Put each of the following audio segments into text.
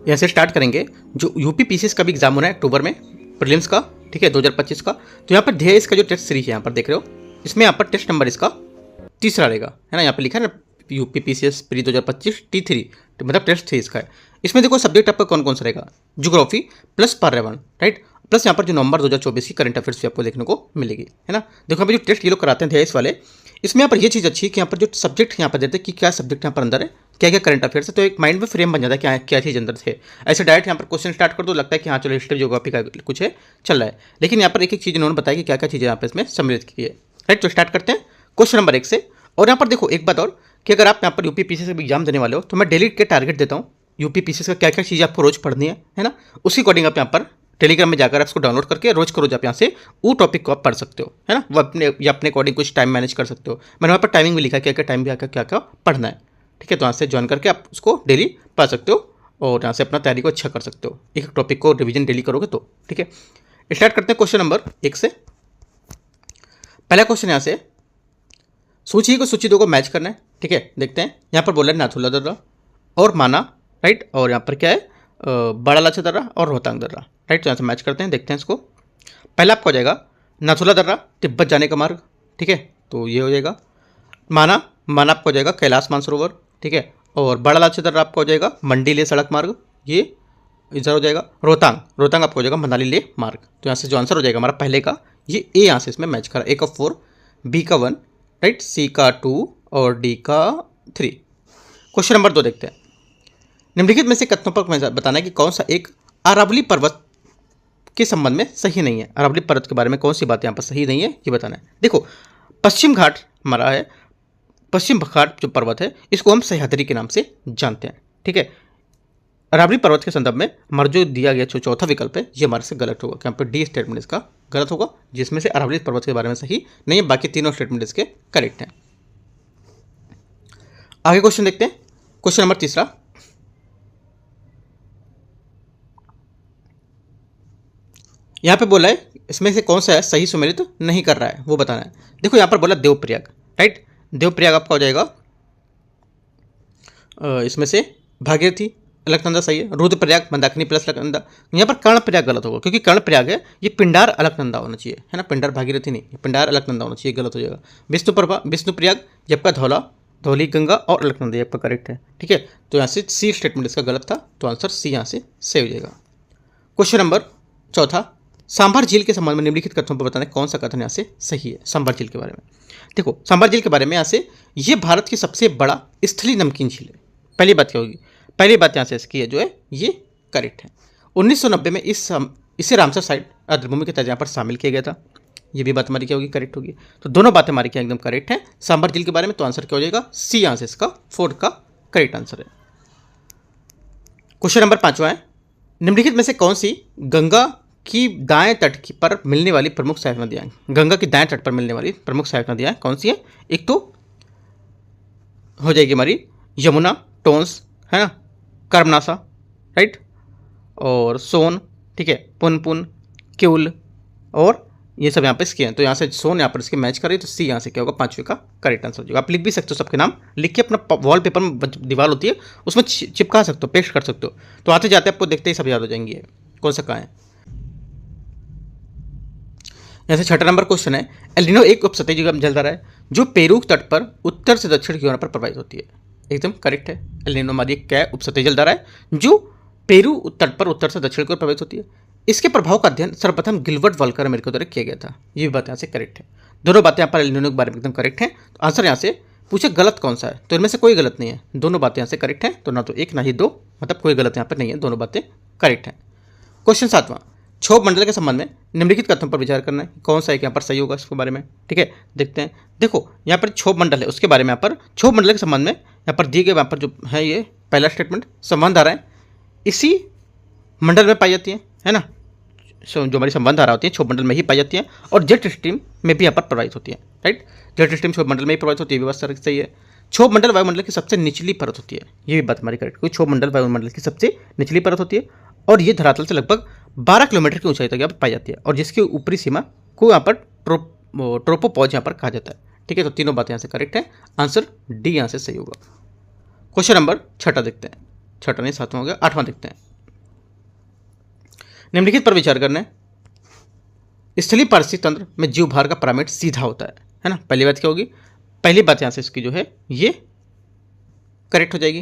यहाँ से स्टार्ट करेंगे। जो यूपी पीसीएस का भी एग्जाम होना है अक्टूबर में, प्रीलिम्स का, ठीक है, 2025 का। तो यहाँ पर ध्येय इसका जो टेस्ट सीरीज है यहाँ पर देख रहे हो, इसमें यहाँ पर टेस्ट नंबर इसका तीसरा रहेगा, है ना। यहाँ पे लिखा है ना यूपी पीसीएस प्री 2025 T3, मतलब टेस्ट 3 इसका है। इसमें देखो सब्जेक्ट आपका कौन कौन सा रहेगा, ज्योग्राफी प्लस पर्यावरण, राइट, प्लस यहाँ पर जो नवंबर 2024 की करंट अफेयर्स भी आपको देखने को मिलेगी, है ना। देखो यहाँ पर जो टेस्ट ये लोग कराते हैं इस वाले, इसमें यहाँ पर ये चीज़ अच्छी है कि यहाँ पर जो सब्जेक्ट यहाँ पर देते हैं कि क्या सब्जेक्ट यहाँ पर अंदर है, क्या क्या करंट अफेयर्स है, तो एक माइंड में फ्रेम बन जाता है क्या क्या चीज़ अंदर थे। ऐसे डायरेक्ट यहाँ पर क्वेश्चन स्टार्ट कर दो, लगता है कि हाँ चलो हिस्ट्री ज्योग्राफी का कुछ है चल रहा है, लेकिन यहाँ पर एक एक चीज़ इन्होंने बताया कि क्या क्या चीज़ें यहाँ पर इसमें सम्मिलित की है, राइट। तो स्टार्ट करते हैं क्वेश्चन नंबर 1 से। और यहाँ पर देखो एक बात और कि अगर आप यहाँ पर यूपी पीसीएस का एग्जाम देने वाले हो तो मैं डेली के टारगेट देता हूँ, यूपी पीसीएस का क्या क्या चीज़ आपको रोज पढ़नी है ना, उसके अकॉर्डिंग आप यहाँ पर टेलीग्राम में जाकर आप उसको डाउनलोड करके रोज को रोज आप यहाँ से वो टॉपिक को आप पढ़ सकते हो, है ना। वो अपने अकॉर्डिंग कुछ टाइम मैनेज कर सकते हो। मैंने वहाँ पर टाइमिंग भी लिखा है, क्या क्या टाइम भी क्या क्या पढ़ना है, ठीक है। तो यहाँ से ज्वाइन करके आप उसको डेली पढ़ सकते हो और यहाँ से अपना तैयारी को अच्छा कर सकते हो। एक टॉपिक को रिविजन डेली करोगे तो, ठीक है। स्टार्ट करते हैं क्वेश्चन नंबर 1 से। पहला क्वेश्चन यहाँ से, सूची को सूची 2 को मैच करना है, ठीक है। देखते हैं यहाँ पर बोला है नाथुला दर्रा और माना, राइट, और यहाँ पर क्या है बड़ा लाचा दर्रा और रोहतांग दर्रा, राइट। तो यहाँ से मैच करते हैं, देखते हैं इसको। पहला आपका हो जाएगा नाथुला दर्रा तिब्बत जाने का मार्ग, ठीक है, तो ये हो जाएगा। माना आपका हो जाएगा कैलाश मानसरोवर, ठीक है, और बड़ा लाचा दर्रा आपका हो जाएगा मंडी ले सड़क मार्ग, ये इधर हो जाएगा। रोहतांग आपका हो जाएगा मनाली ले मार्ग। तो यहाँ से जो आंसर हो जाएगा हमारा पहले का, ये ए यहाँ से इसमें मैच करा, A का 4, B का 1, राइट, C का 2 और D का 3। क्वेश्चन नंबर 2 देखते हैं। निम्नलिखित में से कथनों पर बताना है कि कौन सा एक अरावली पर्वत के संबंध में सही नहीं है। अरावली पर्वत के बारे में कौन सी बात यहाँ पर सही नहीं है ये बताना है। देखो पश्चिम घाट हमारा है, पश्चिम घाट जो पर्वत है इसको हम सह्याद्री के नाम से जानते हैं, ठीक है। अरावली पर्वत के संदर्भ में हमारा जो दिया गया जो चौथा विकल्प है ये हमारे से गलत होगा, यहाँ पर डी स्टेटमेंट इसका गलत होगा, जिसमें से अरावली पर्वत के बारे में सही नहीं है, बाकी तीनों स्टेटमेंट इसके करेक्ट हैं। आगे क्वेश्चन देखते हैं। क्वेश्चन नंबर 3, यहाँ पे बोला है इसमें से कौन सा है सही सुमेलित नहीं कर रहा है वो बताना है। देखो यहाँ पर बोला देवप्रयाग, राइट, देवप्रयाग आपका हो जाएगा इसमें से भागीरथी अलकनंदा सही है, रुद्रप्रयाग मंदाकिनी प्लस अलकनंदा। यहाँ पर कर्णप्रयाग गलत होगा क्योंकि कर्णप्रयाग है, ये पिंडार अलकनंदा होना चाहिए, है ना, पिंडार भागीरथी नहीं, पिंडार अलकनंदा होना चाहिए, गलत हो जाएगा। विष्णुप्रयाग ये आपका धौली गंगा और अलकनंदा ये आपका करेक्ट है, ठीक है। तो यहाँ से सी स्टेटमेंट इसका गलत था, तो आंसर सी यहाँ से सही हो जाएगा। क्वेश्चन नंबर 4, सांभर झील के संबंध में निम्नलिखित कथनों पर बताना कौन सा कथन यहाँ से सही है। सांभर झील के बारे में देखो, सांभर झील के बारे में यहाँ से ये भारत की सबसे बड़ा स्थलीय नमकीन झील है। पहली बात क्या होगी, पहली बात यहाँ से इसकी है जो है ये करेक्ट है। 1990 में इसे रामसर साइट आर्द्रभूमि के तहत यहाँ पर शामिल किया गया था, ये भी बात हमारी क्या होगी करेक्ट होगी। तो दोनों बातें हमारी क्या एकदम करेक्ट हैं सांभर झील के बारे में, तो आंसर क्या हो जाएगा सी, यहाँ से इसका 4 का करेक्ट आंसर है। क्वेश्चन नंबर 5 है, निम्नलिखित में से कौन सी गंगा की दाएं तट पर मिलने वाली प्रमुख सहायक नदियाँ, गंगा की दाएं तट पर मिलने वाली प्रमुख सहायक नदियाँ कौन सी है। एक तो हो जाएगी हमारी यमुना, टोंस, है ना, कर्मनासा, राइट, और सोन, ठीक है, पुनपुन, क्यूल, और ये सब यहाँ पे इसके हैं। तो यहाँ से सोन यहाँ पर इसके मैच करें तो सी यहाँ से क्या होगा 5वें का करेक्ट आंसर हो जाएगा। आप लिख भी सकते हो सबके नाम, लिख के अपना वॉल पेपर में दीवार होती है उसमें चिपका सकते हो, पेस्ट कर सकते हो, तो आते जाते आपको देखते ही सब याद हो जाएंगे कौन सा कहाँ है। यहाँ से 6 नंबर क्वेश्चन है, एल नीनो एक उपसतही जलधारा है जो पेरू तट पर उत्तर से दक्षिण की ओर पर प्रवाहित होती है। एकदम करेक्ट है, एल नीनो हमारी क्या उपसतही जलधारा है जो पेरू तट पर उत्तर से दक्षिण की ओर प्रवाहित होती है। इसके प्रभाव का अध्ययन सर्वप्रथम गिलबर्ट वॉल्कर अमेरिका द्वारा किया गया था, ये भी बात यहाँ से करेक्ट है। दोनों बातें यहाँ पर एल नीनो के बारे में एकदम करेक्ट है। तो आंसर यहाँ से पूछे गलत कौन सा है, तो इनमें से कोई गलत नहीं है, दोनों बातें यहाँ से करेक्ट हैं। तो ना तो एक ना ही 2, मतलब कोई गलत यहाँ पर नहीं है, दोनों बातें करेक्ट हैं। क्वेश्चन 7, क्षोभ मंडल के संबंध में निम्नलिखित कथनों पर विचार करना है, कौन सा एक यहाँ पर सही होगा इसके बारे में, ठीक है। देखते हैं, देखो यहाँ पर क्षोभ मंडल है उसके बारे में, यहाँ पर क्षोभ मंडल के संबंध में यहाँ पर दिए गए यहाँ पर जो है ये पहला स्टेटमेंट, संबंध धाराएं इसी मंडल में पाई जाती है ना, जो हमारी संबंध धारा होती है क्षोभ मंडल में ही पाई जाती है, और जेट स्ट्रीम में भी यहाँ पर प्रवाहित होती है, राइट, जेट स्ट्रीम क्षोभ मंडल में ही प्रवाहित होती है, ये बात सही है। क्षोभ मंडल वायुमंडल की सबसे निचली परत होती है, ये भी बात हमारी करेक्ट, क्योंकि क्षोभ मंडल वायुमंडल की सबसे निचली परत होती है और ये धरातल से लगभग 12 किलोमीटर की ऊंचाई तक यहाँ पर पाई जाती है, और जिसकी ऊपरी सीमा को यहाँ पर ट्रोपोपॉज यहाँ पर कहा जाता है, ठीक है। तो तीनों बातें यहाँ से करेक्ट है, आंसर डी यहाँ से सही होगा। क्वेश्चन नंबर 6 देखते हैं, 6 नहीं 7वां हो गया, 8वां देखते हैं। निम्नलिखित पर विचार करना है। स्थलीय पारिस्थितिक तंत्र में जीव भार का पैरामीटर सीधा होता है ना। पहली बात क्या होगी, पहली बात यहाँ से इसकी जो है ये करेक्ट हो जाएगी,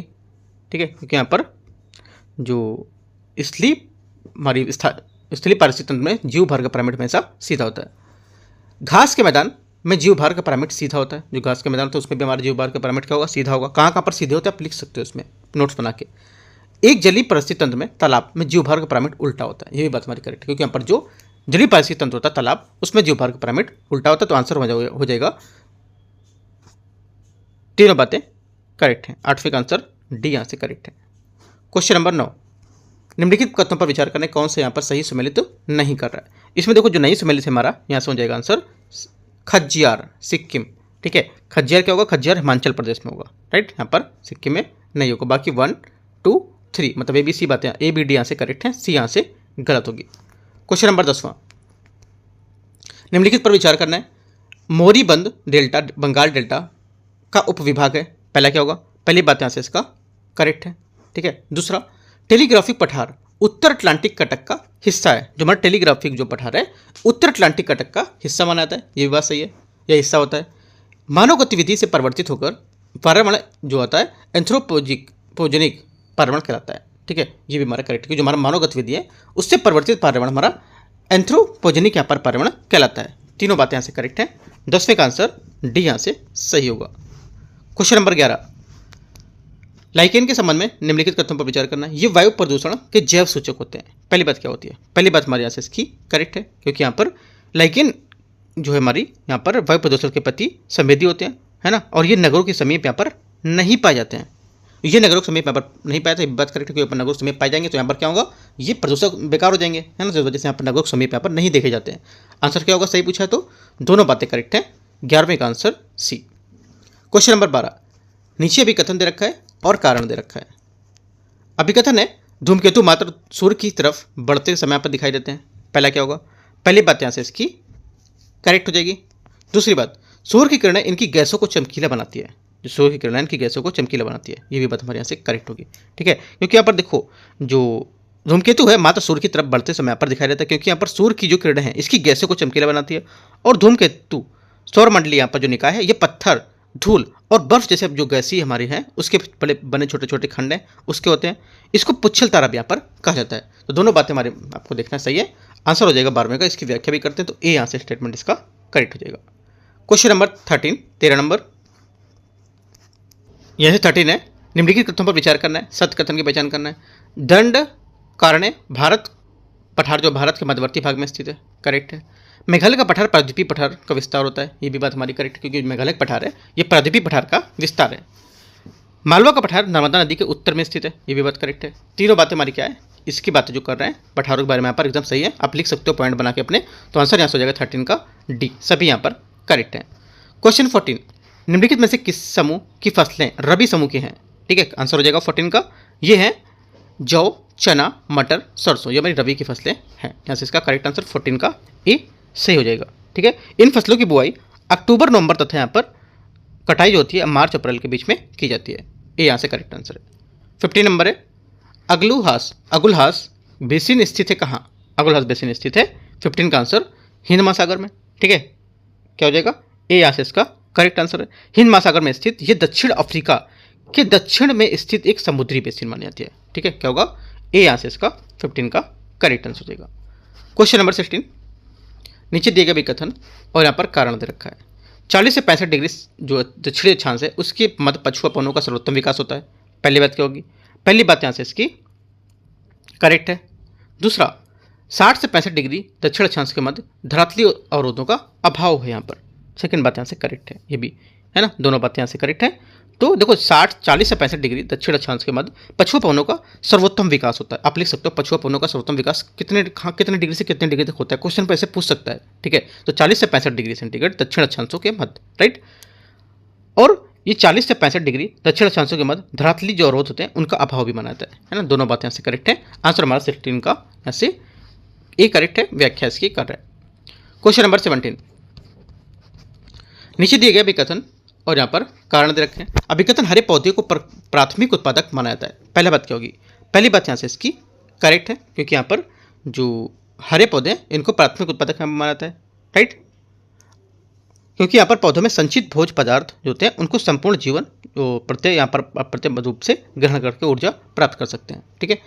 ठीक है, क्योंकि यहाँ पर जो स्थलीय पारिस्थितिक तंत्र में जीव भार का पैरामीटर हमेशा सीधा होता है। घास के मैदान में जीव भार का पैरामीटर सीधा होता है। जो घास के मैदान होता है उसमें भी हमारे जीव भार का पैरामीटर क्या होगा, सीधा होगा। कहाँ कहाँ पर सीधे होते हैं आप लिख सकते हो इसमें नोट्स बना के। एक जलीय पारिस्थितिक तंत्र में तालाब में जीव भार का पैरामीटर उल्टा होता है। ये भी बात हमारी करेक्ट है, क्योंकि यहाँ पर जो जलीय पारिस्थितिक तंत्र होता है तालाब, उसमें जीव भार का पैरामीटर उल्टा होता है। तो आंसर हो जाएगा, तीनों बातें करेक्ट हैं। 8वें का आंसर डी यहाँ से करेक्ट है। क्वेश्चन नंबर 9, निम्नलिखित कथनों पर विचार करने कौन से यहाँ पर सही सम्मिलित नहीं कर रहा है। इसमें देखो जो नहीं सम्मिलित है हमारा, यहाँ से हो जाएगा आंसर खज्जियार, सिक्किम, ठीक है। खज्जियार क्या होगा, खज्जियार हिमाचल प्रदेश में होगा, राइट। यहाँ पर सिक्किम में नहीं होगा। बाकी 1, 2, 3 मतलब ए बी सी बातें, ए बी डी यहाँ से करेक्ट है, सी यहाँ से गलत होगी। क्वेश्चन नंबर 10वां, निम्नलिखित पर विचार करना है। मोरीबंद डेल्टा बंगाल डेल्टा का उपविभाग है। पहला क्या होगा, पहली बात यहाँ से इसका करेक्ट है, ठीक है। दूसरा, टेलीग्राफिक पठार उत्तर अटलांटिक कटक का हिस्सा है। जो हमारा टेलीग्राफिक जो पठार है उत्तर अटलांटिक कटक का हिस्सा माना जाता है। ये भी बात सही है, यह हिस्सा होता है। मानव गतिविधि से परिवर्तित होकर पर्यावरण जो होता है एंथ्रोपोजेनिक पर्यावरण कहलाता है, ठीक है। ये भी हमारा करेक्ट है, जो हमारा मानव गतिविधि है उससे परिवर्तित पर्यावरण हमारा एंथ्रोपोजेनिक यहाँ पर पर्यावरण कहलाता है। तीनों बातें यहाँ से करेक्ट हैं। 10वें का आंसर डी यहाँ से सही होगा। क्वेश्चन नंबर 11, लाइकेन के संबंध में निम्नलिखित कथनों पर विचार करना है। ये वायु प्रदूषण के जैव सूचक होते हैं। पहली बात क्या होती है, पहली बात हमारे यहाँ से इसकी करेक्ट है, क्योंकि यहाँ पर लाइकेन जो है हमारी यहाँ पर वायु प्रदूषण के प्रति संवेदी होते हैं, है ना। और ये नगरों के समीप यहाँ पर नहीं पाए जाते हैं। ये नगरों के समीप यहाँ पर नहीं पाए जाते, बात करेक्ट है, क्योंकि नगरों के समीप पाए जाएंगे तो यहाँ पर क्या होगा, ये प्रदूषक बेकार हो जाएंगे, है ना। जिस वजह से यहाँ पर नगरों के समीप यहाँ पर नहीं देखे जाते हैं। आंसर क्या होगा, सही पूछा है तो दोनों बातें करेक्ट हैं। 11वें का आंसर सी। क्वेश्चन नंबर 12, नीचे अभी कथन दे रखा है और कारण दे रखा है। अभिकथन है, धूमकेतु मात्र सूर्य की तरफ बढ़ते समय पर दिखाई देते हैं। पहला क्या होगा, पहली बात यहाँ से इसकी करेक्ट हो जाएगी। दूसरी बात, सूर्य की किरणें इनकी गैसों को चमकीला बनाती है। जो सूर्य की किरणें इनकी गैसों को चमकीला बनाती है, ये भी बात हमारे यहाँ से करेक्ट होगी, ठीक है। क्योंकि यहाँ पर देखो जो धूमकेतु है मात्र सूर्य की तरफ बढ़ते समय पर दिखाई देता है, क्योंकि यहाँ पर सूर्य की जो किरणें हैं इसकी गैसों को चमकीला बनाती है। और धूमकेतु सौरमंडलीय यहाँ पर जो निकाय है ये पत्थर, धूल और बर्फ जैसे जो गैसीय हमारी हैं उसके बड़े बने छोटे छोटे खंड हैं उसके होते हैं। इसको पुच्छल तारा भी यहाँ पर कहा जाता है। तो दोनों बातें हमारे आपको देखना सही है। आंसर हो जाएगा 12वें का। इसकी व्याख्या भी करते हैं तो ए यहाँ से स्टेटमेंट इसका करेक्ट हो जाएगा। क्वेश्चन नंबर 13, 13 नंबर, यह 13 है। निम्नलिखित कथनों पर विचार करना है, सत्य कथन की पहचान करना है। दंड कारणे भारत पठार जो भारत के मध्यवर्ती भाग में स्थित है, करेक्ट है। मेघालय का पठार प्रायद्वीपीय पठार का विस्तार होता है, ये भी बात हमारी करेक्ट है, क्योंकि मेघालय का पठार है ये प्रायद्वीपीय पठार का विस्तार है। मालवा का पठार नर्मदा नदी के उत्तर में स्थित है, ये भी बात करेक्ट है। तीनों बातें हमारी क्या है, इसकी बातें जो कर रहे हैं पठारों के बारे में यहाँ पर एकदम सही है। आप लिख सकते हो पॉइंट बना के अपने, तो आंसर यहाँ से हो जाएगा 13 का डी, सभी यहाँ पर करेक्ट है। क्वेश्चन 14, निम्नलिखित में से किस समूह की फसलें रबी समूह की हैं, ठीक है। आंसर हो जाएगा 14 का, ये है जौ, चना, मटर, सरसों, ये हमारी रबी की फसलें हैं। यहाँ से इसका करेक्ट आंसर 14 का ए सही हो जाएगा, ठीक है। इन फसलों की बुआई अक्टूबर नवंबर तथा यहाँ पर कटाई जो होती है मार्च अप्रैल के बीच में की जाती है, ये यहाँ से करेक्ट आंसर है। 15 नंबर है, अगुलहास बेसिन स्थित है कहाँ, अगुलहास बेसिन स्थित है 15 का आंसर हिंद महासागर में, ठीक है। क्या हो जाएगा, ए यहाँ से इसका करेक्ट आंसर है। हिंद महासागर में स्थित ये दक्षिण अफ्रीका के दक्षिण में स्थित एक समुद्री बेसिन मानी जाती है, ठीक है। क्या होगा, ए यहाँ से इसका 15 का करेक्ट आंसर हो जाएगा। क्वेश्चन नंबर 16, नीचे दिए गए भी कथन और यहाँ पर कारण दे रखा है। 40 से 65 डिग्री जो दक्षिणी अक्षांश है उसके मध्य पछुआ पवनों का सर्वोत्तम विकास होता है। पहली बात क्या होगी, पहली बात यहाँ से इसकी करेक्ट है। दूसरा, 60 से 65 डिग्री दक्षिण अक्षांश के मध्य धरातलीय अवरोधों का अभाव है, यहाँ पर सेकंड बात यहाँ से करेक्ट है, ये भी है ना, दोनों बातें यहाँ से करेक्ट है। तो देखो 40 से 65 डिग्री दक्षिण अक्षांश के मध्य पछुआ पवनों का सर्वोत्तम विकास होता है। आप लिख सकते हो पछुआ पवनों का सर्वोत्तम विकास कितने डिग्री से कितने डिग्री तक होता है, क्वेश्चन पर ऐसे पूछ सकता है, ठीक है। तो 40 से 65 डिग्री सेंटीग्रेड दक्षिण अक्षांशों के मध्य, राइट। और ये 40 से 65 डिग्री दक्षिण अक्षांशों के मध्य धरातलीय जो अवरोध होते हैं उनका अभाव भी माना जाता है ना। दोनों बातें यहाँ से करेक्ट है। आंसर हमारा 16 का यहाँ से ए करेक्ट है, व्याख्या इसकी कर रहा है। क्वेश्चन नंबर 17, नीचे दिए गए अभिकथन और यहाँ पर कारण दे रखे हैं। अभिकथन हरे पौधे को प्राथमिक उत्पादक माना जाता है। पहला बात क्या होगी, पहली बात यहाँ से इसकी करेक्ट है, क्योंकि यहाँ पर जो हरे पौधे हैं इनको प्राथमिक उत्पादक माना जाता है, राइट। क्योंकि यहाँ पर पौधों में संचित भोज पदार्थ जो होते हैं उनको संपूर्ण जीवन जो प्रत्यय यहाँ पर प्रत्यय रूप से ग्रहण करके ऊर्जा प्राप्त कर सकते हैं, ठीक है।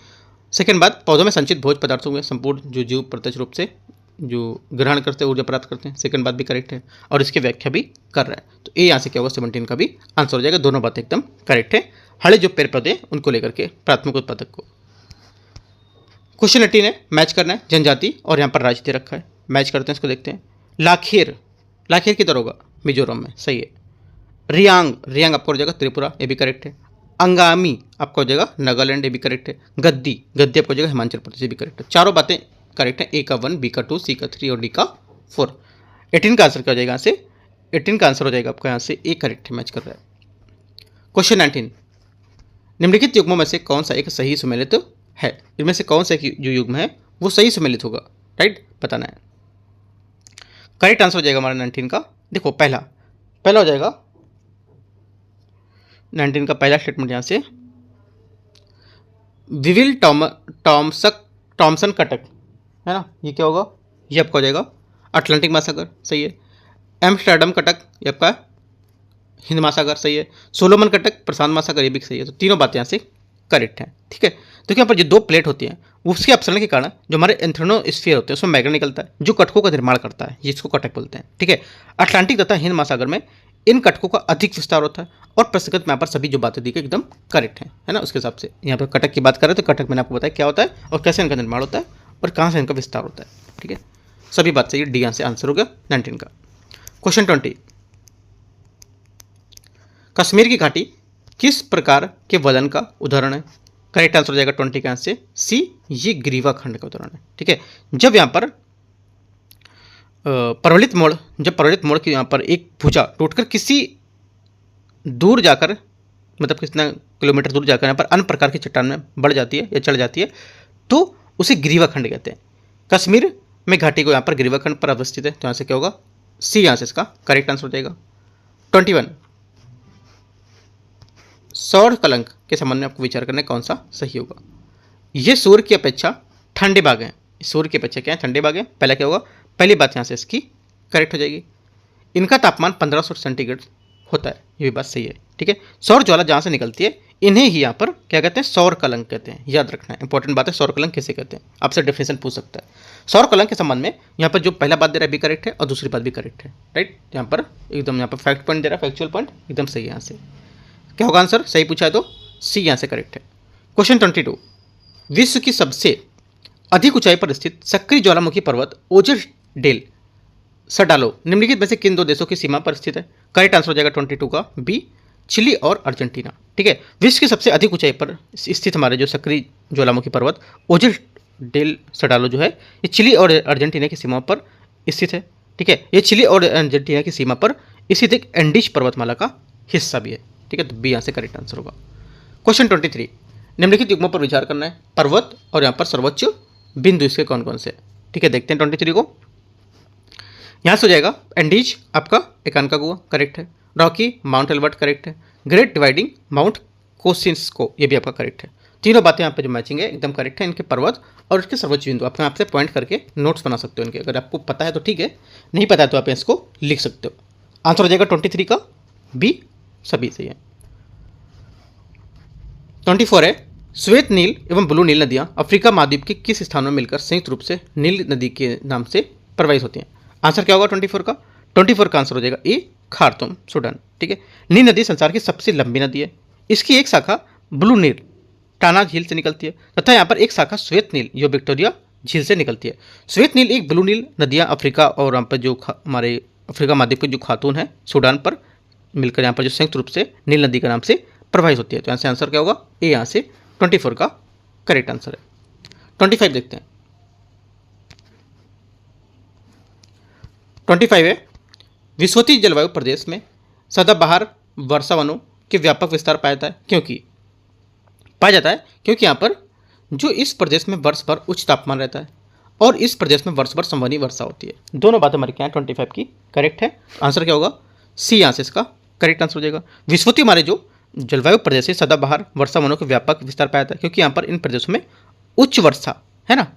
सेकेंड बात, पौधों में संचित भोज पदार्थों में संपूर्ण जो जीव प्रत्यक्ष रूप से जो ग्रहण करते हैं ऊर्जा प्राप्त करते हैं। सेकंड बात भी करेक्ट है और इसकी व्याख्या भी कर रहा है। तो ए यहाँ से क्या होगा 17 का भी आंसर हो जाएगा। दोनों बातें एकदम करेक्ट है। हरे जो पेड़ पौधे उनको लेकर के प्राथमिक उत्पादक को। क्वेश्चन 18 है, मैच करना है जनजाति और यहाँ पर राज्य दे रखा है, मैच करते हैं, इसको देखते हैं। लाखेर, लाखेर किधर होगा? मिजोरम में, सही है। रियांग, रियांग आपको हो जाएगा त्रिपुरा, ये भी करेक्ट है। अंगामी आपका हो जाएगा नागालैंड, ये भी करेक्ट है। गद्दी, गद्दी आपको हो जाएगा हिमाचल प्रदेश, ये भी करेक्ट है। चारों बातें करेक्ट है। ए का 1, बी का 2, सी का 3 और डी का 4। 18 का आंसर क्या हो जाएगा यहाँ से? 18 का आंसर हो जाएगा आपका यहाँ से ए करेक्ट है, मैच कर रहा है। क्वेश्चन 19, निम्नलिखित युग्मों में से कौन सा एक सही सुमेलित है? इनमें से कौन सा जो युग्म है वो सही सुमेलित होगा, राइट, बताना है। करेक्ट आंसर हो जाएगा हमारा 19 का। देखो पहला हो जाएगा 19 का पहला स्टेटमेंट यहाँ से, विविल टॉमसन कटक, है ना, ये क्या होगा? ये आपका हो जाएगा अटलांटिक महासागर, सही है। एम्स्टर्डम कटक, ये आपका हिंद महासागर, सही है। सोलोमन कटक प्रशांत महासागर, ये भी सही है। तो तीनों बातें यहाँ से करेक्ट हैं, ठीक है। तो यहाँ पर जो दो प्लेट होती हैं उसके अपसरण के कारण जो हमारे एंथ्रोनोस्फीयर होते हैं उसमें मैग्ना निकलता है जो कटकों का निर्माण करता है, जिसको कटक बोलते हैं, ठीक है। अटलांटिक तथा हिंद महासागर में इन कटकों का अधिक विस्तार होता है और प्रस्तुत में यहाँ पर सभी जो बातें दी गई एकदम करेक्ट है ना। उसके हिसाब से यहाँ पर कटक की बात करें तो कटक मैंने आपको बताया क्या होता है और कैसे इनका निर्माण होता है और कहाँ से इनका विस्तार होता है, ठीक है। सभी बात सही है, डी से आंसर हो गया 19 का। क्वेश्चन 20, कश्मीर की घाटी किस प्रकार के वलन का उदाहरण है? करेक्ट आंसर हो जाएगा 20 का आंसर सी, ये ग्रीवा खंड का उदाहरण है, ठीक है। जब यहाँ पर परवलित मोड़ की यहाँ पर एक भुजा टूटकर किसी दूर जाकर, मतलब कितना किलोमीटर दूर जाकर यहाँ पर अन्य प्रकार की चट्टान में बढ़ जाती है या चढ़ जाती है तो उसे ग्रीवा खंड कहते हैं। कश्मीर में घाटी को यहाँ पर ग्रीवा खंड पर अवस्थित है, तो यहाँ से क्या होगा? सी यहाँ से इसका करेक्ट आंसर हो जाएगा। 21, सौर कलंक के संबंध में आपको विचार करना है कौन सा सही होगा। ये सूर्य की अपेक्षा ठंडे भाग हैं, सूर्य की अपेक्षा क्या है? ठंडे भाग हैं। पहला क्या होगा? पहली बात यहाँ से इसकी करेक्ट हो जाएगी। इनका तापमान 1500 सेंटीग्रेड होता है, ये भी बात सही है, ठीक है। सौर ज्वाला जहाँ से निकलती है इन्हें ही यहाँ पर क्या कहते हैं? सौर कलंक कहते हैं, याद रखना है, इंपॉर्टेंट बात है। सौर कलंक किसे कहते हैं? आपसे डेफिनेशन पूछ सकता है। सौर कलंक के संबंध में यहाँ पर जो पहला बात दे रहा है भी करेक्ट है और दूसरी बात भी करेक्ट है, राइट। यहाँ पर एकदम यहाँ पर फैक्ट पॉइंट दे रहा है, फैक्चुअल पॉइंट एकदम सही है। यहाँ से क्या होगा आंसर? सही पूछा है तो सी यहाँ से करेक्ट है। क्वेश्चन 22, विश्व की सबसे अधिक ऊंचाई पर स्थित सक्रिय ज्वालामुखी पर्वत ओजर डेल सडालो निम्नलिखित में से किन दो देशों की सीमा पर स्थित है? करेक्ट आंसर हो जाएगा 22 का बी, चिली और अर्जेंटीना, ठीक है। विश्व की सबसे अधिक ऊंचाई पर स्थित हमारे जो सक्रिय ज्वालामुखी पर्वत ओजर डेल सडालो जो है ये चिली और अर्जेंटीना की सीमा पर स्थित है, ठीक है। ये चिली और अर्जेंटीना की सीमा पर स्थित एक एंडीज पर्वतमाला का हिस्सा भी है, ठीक है। तो बी यहाँ से करेक्ट आंसर होगा। क्वेश्चन 23, निम्नलिखित युग्मों पर विचार करना है, पर्वत और यहाँ पर सर्वोच्च बिंदु इसके कौन कौन से, ठीक है। देखते हैं 23 को। यहाँ से हो जाएगा एंडीज आपका एकानकागुआ करेक्ट है, रॉकी माउंट एल्बर्ट करेक्ट है, ग्रेट डिवाइडिंग माउंट कोसिन्स्को ये भी आपका करेक्ट है। तीनों बातें यहाँ पे जो मैचिंग है एकदम करेक्ट है। इनके पर्वत और इसके सर्वोच्च बिंदु आप आपसे पॉइंट करके नोट्स बना सकते हो इनके, अगर आपको पता है तो ठीक है, नहीं पता है तो आप इसको लिख सकते हो। आंसर हो जाएगा 23 का बी, सभी सही है। 24 है, श्वेत नील एवं ब्लू नील नदियाँ अफ्रीका महाद्वीप के किस स्थानों में मिलकर संयुक्त रूप से नील नदी के नाम से प्रवाहित होती हैं? आंसर क्या होगा 24 का? 24 का आंसर हो जाएगा ए, खार्तूम सूडान, ठीक है। नील नदी संसार की सबसे लंबी नदी है। इसकी एक शाखा ब्लू नील टाना झील से निकलती है तथा यहाँ पर एक शाखा श्वेत नील जो विक्टोरिया झील से निकलती है। श्वेत नील एक ब्लू नील नदियाँ अफ्रीका और यहाँ पर जो हमारे अफ्रीका महाद्वीप के जो खातून है सूडान पर मिलकर यहाँ पर जो संयुक्त रूप से नील नदी के नाम से प्रवाहित होती है। तो यहाँ से आंसर क्या होगा? ए यहाँ से 24 का करेक्ट आंसर है। 25 देखते हैं। 25 है, विषुवतीय जलवायु प्रदेश में सदाबहार वर्षा वनों के व्यापक विस्तार पाया जाता है क्योंकि यहाँ पर जो इस प्रदेश में वर्ष भर उच्च तापमान रहता है और इस प्रदेश में वर्ष भर संवहनी वर्षा होती है। दोनों बातें हमारे क्या है 25 की करेक्ट है। आंसर क्या होगा? सी यहाँ से इसका करेक्ट आंसर हो जाएगा। विषुवतीय हमारे जो जलवायु प्रदेश है सदाबहार वर्षा वनों के व्यापक विस्तार पाया जाता है क्योंकि यहाँ पर इन प्रदेशों में उच्च वर्षा है ना,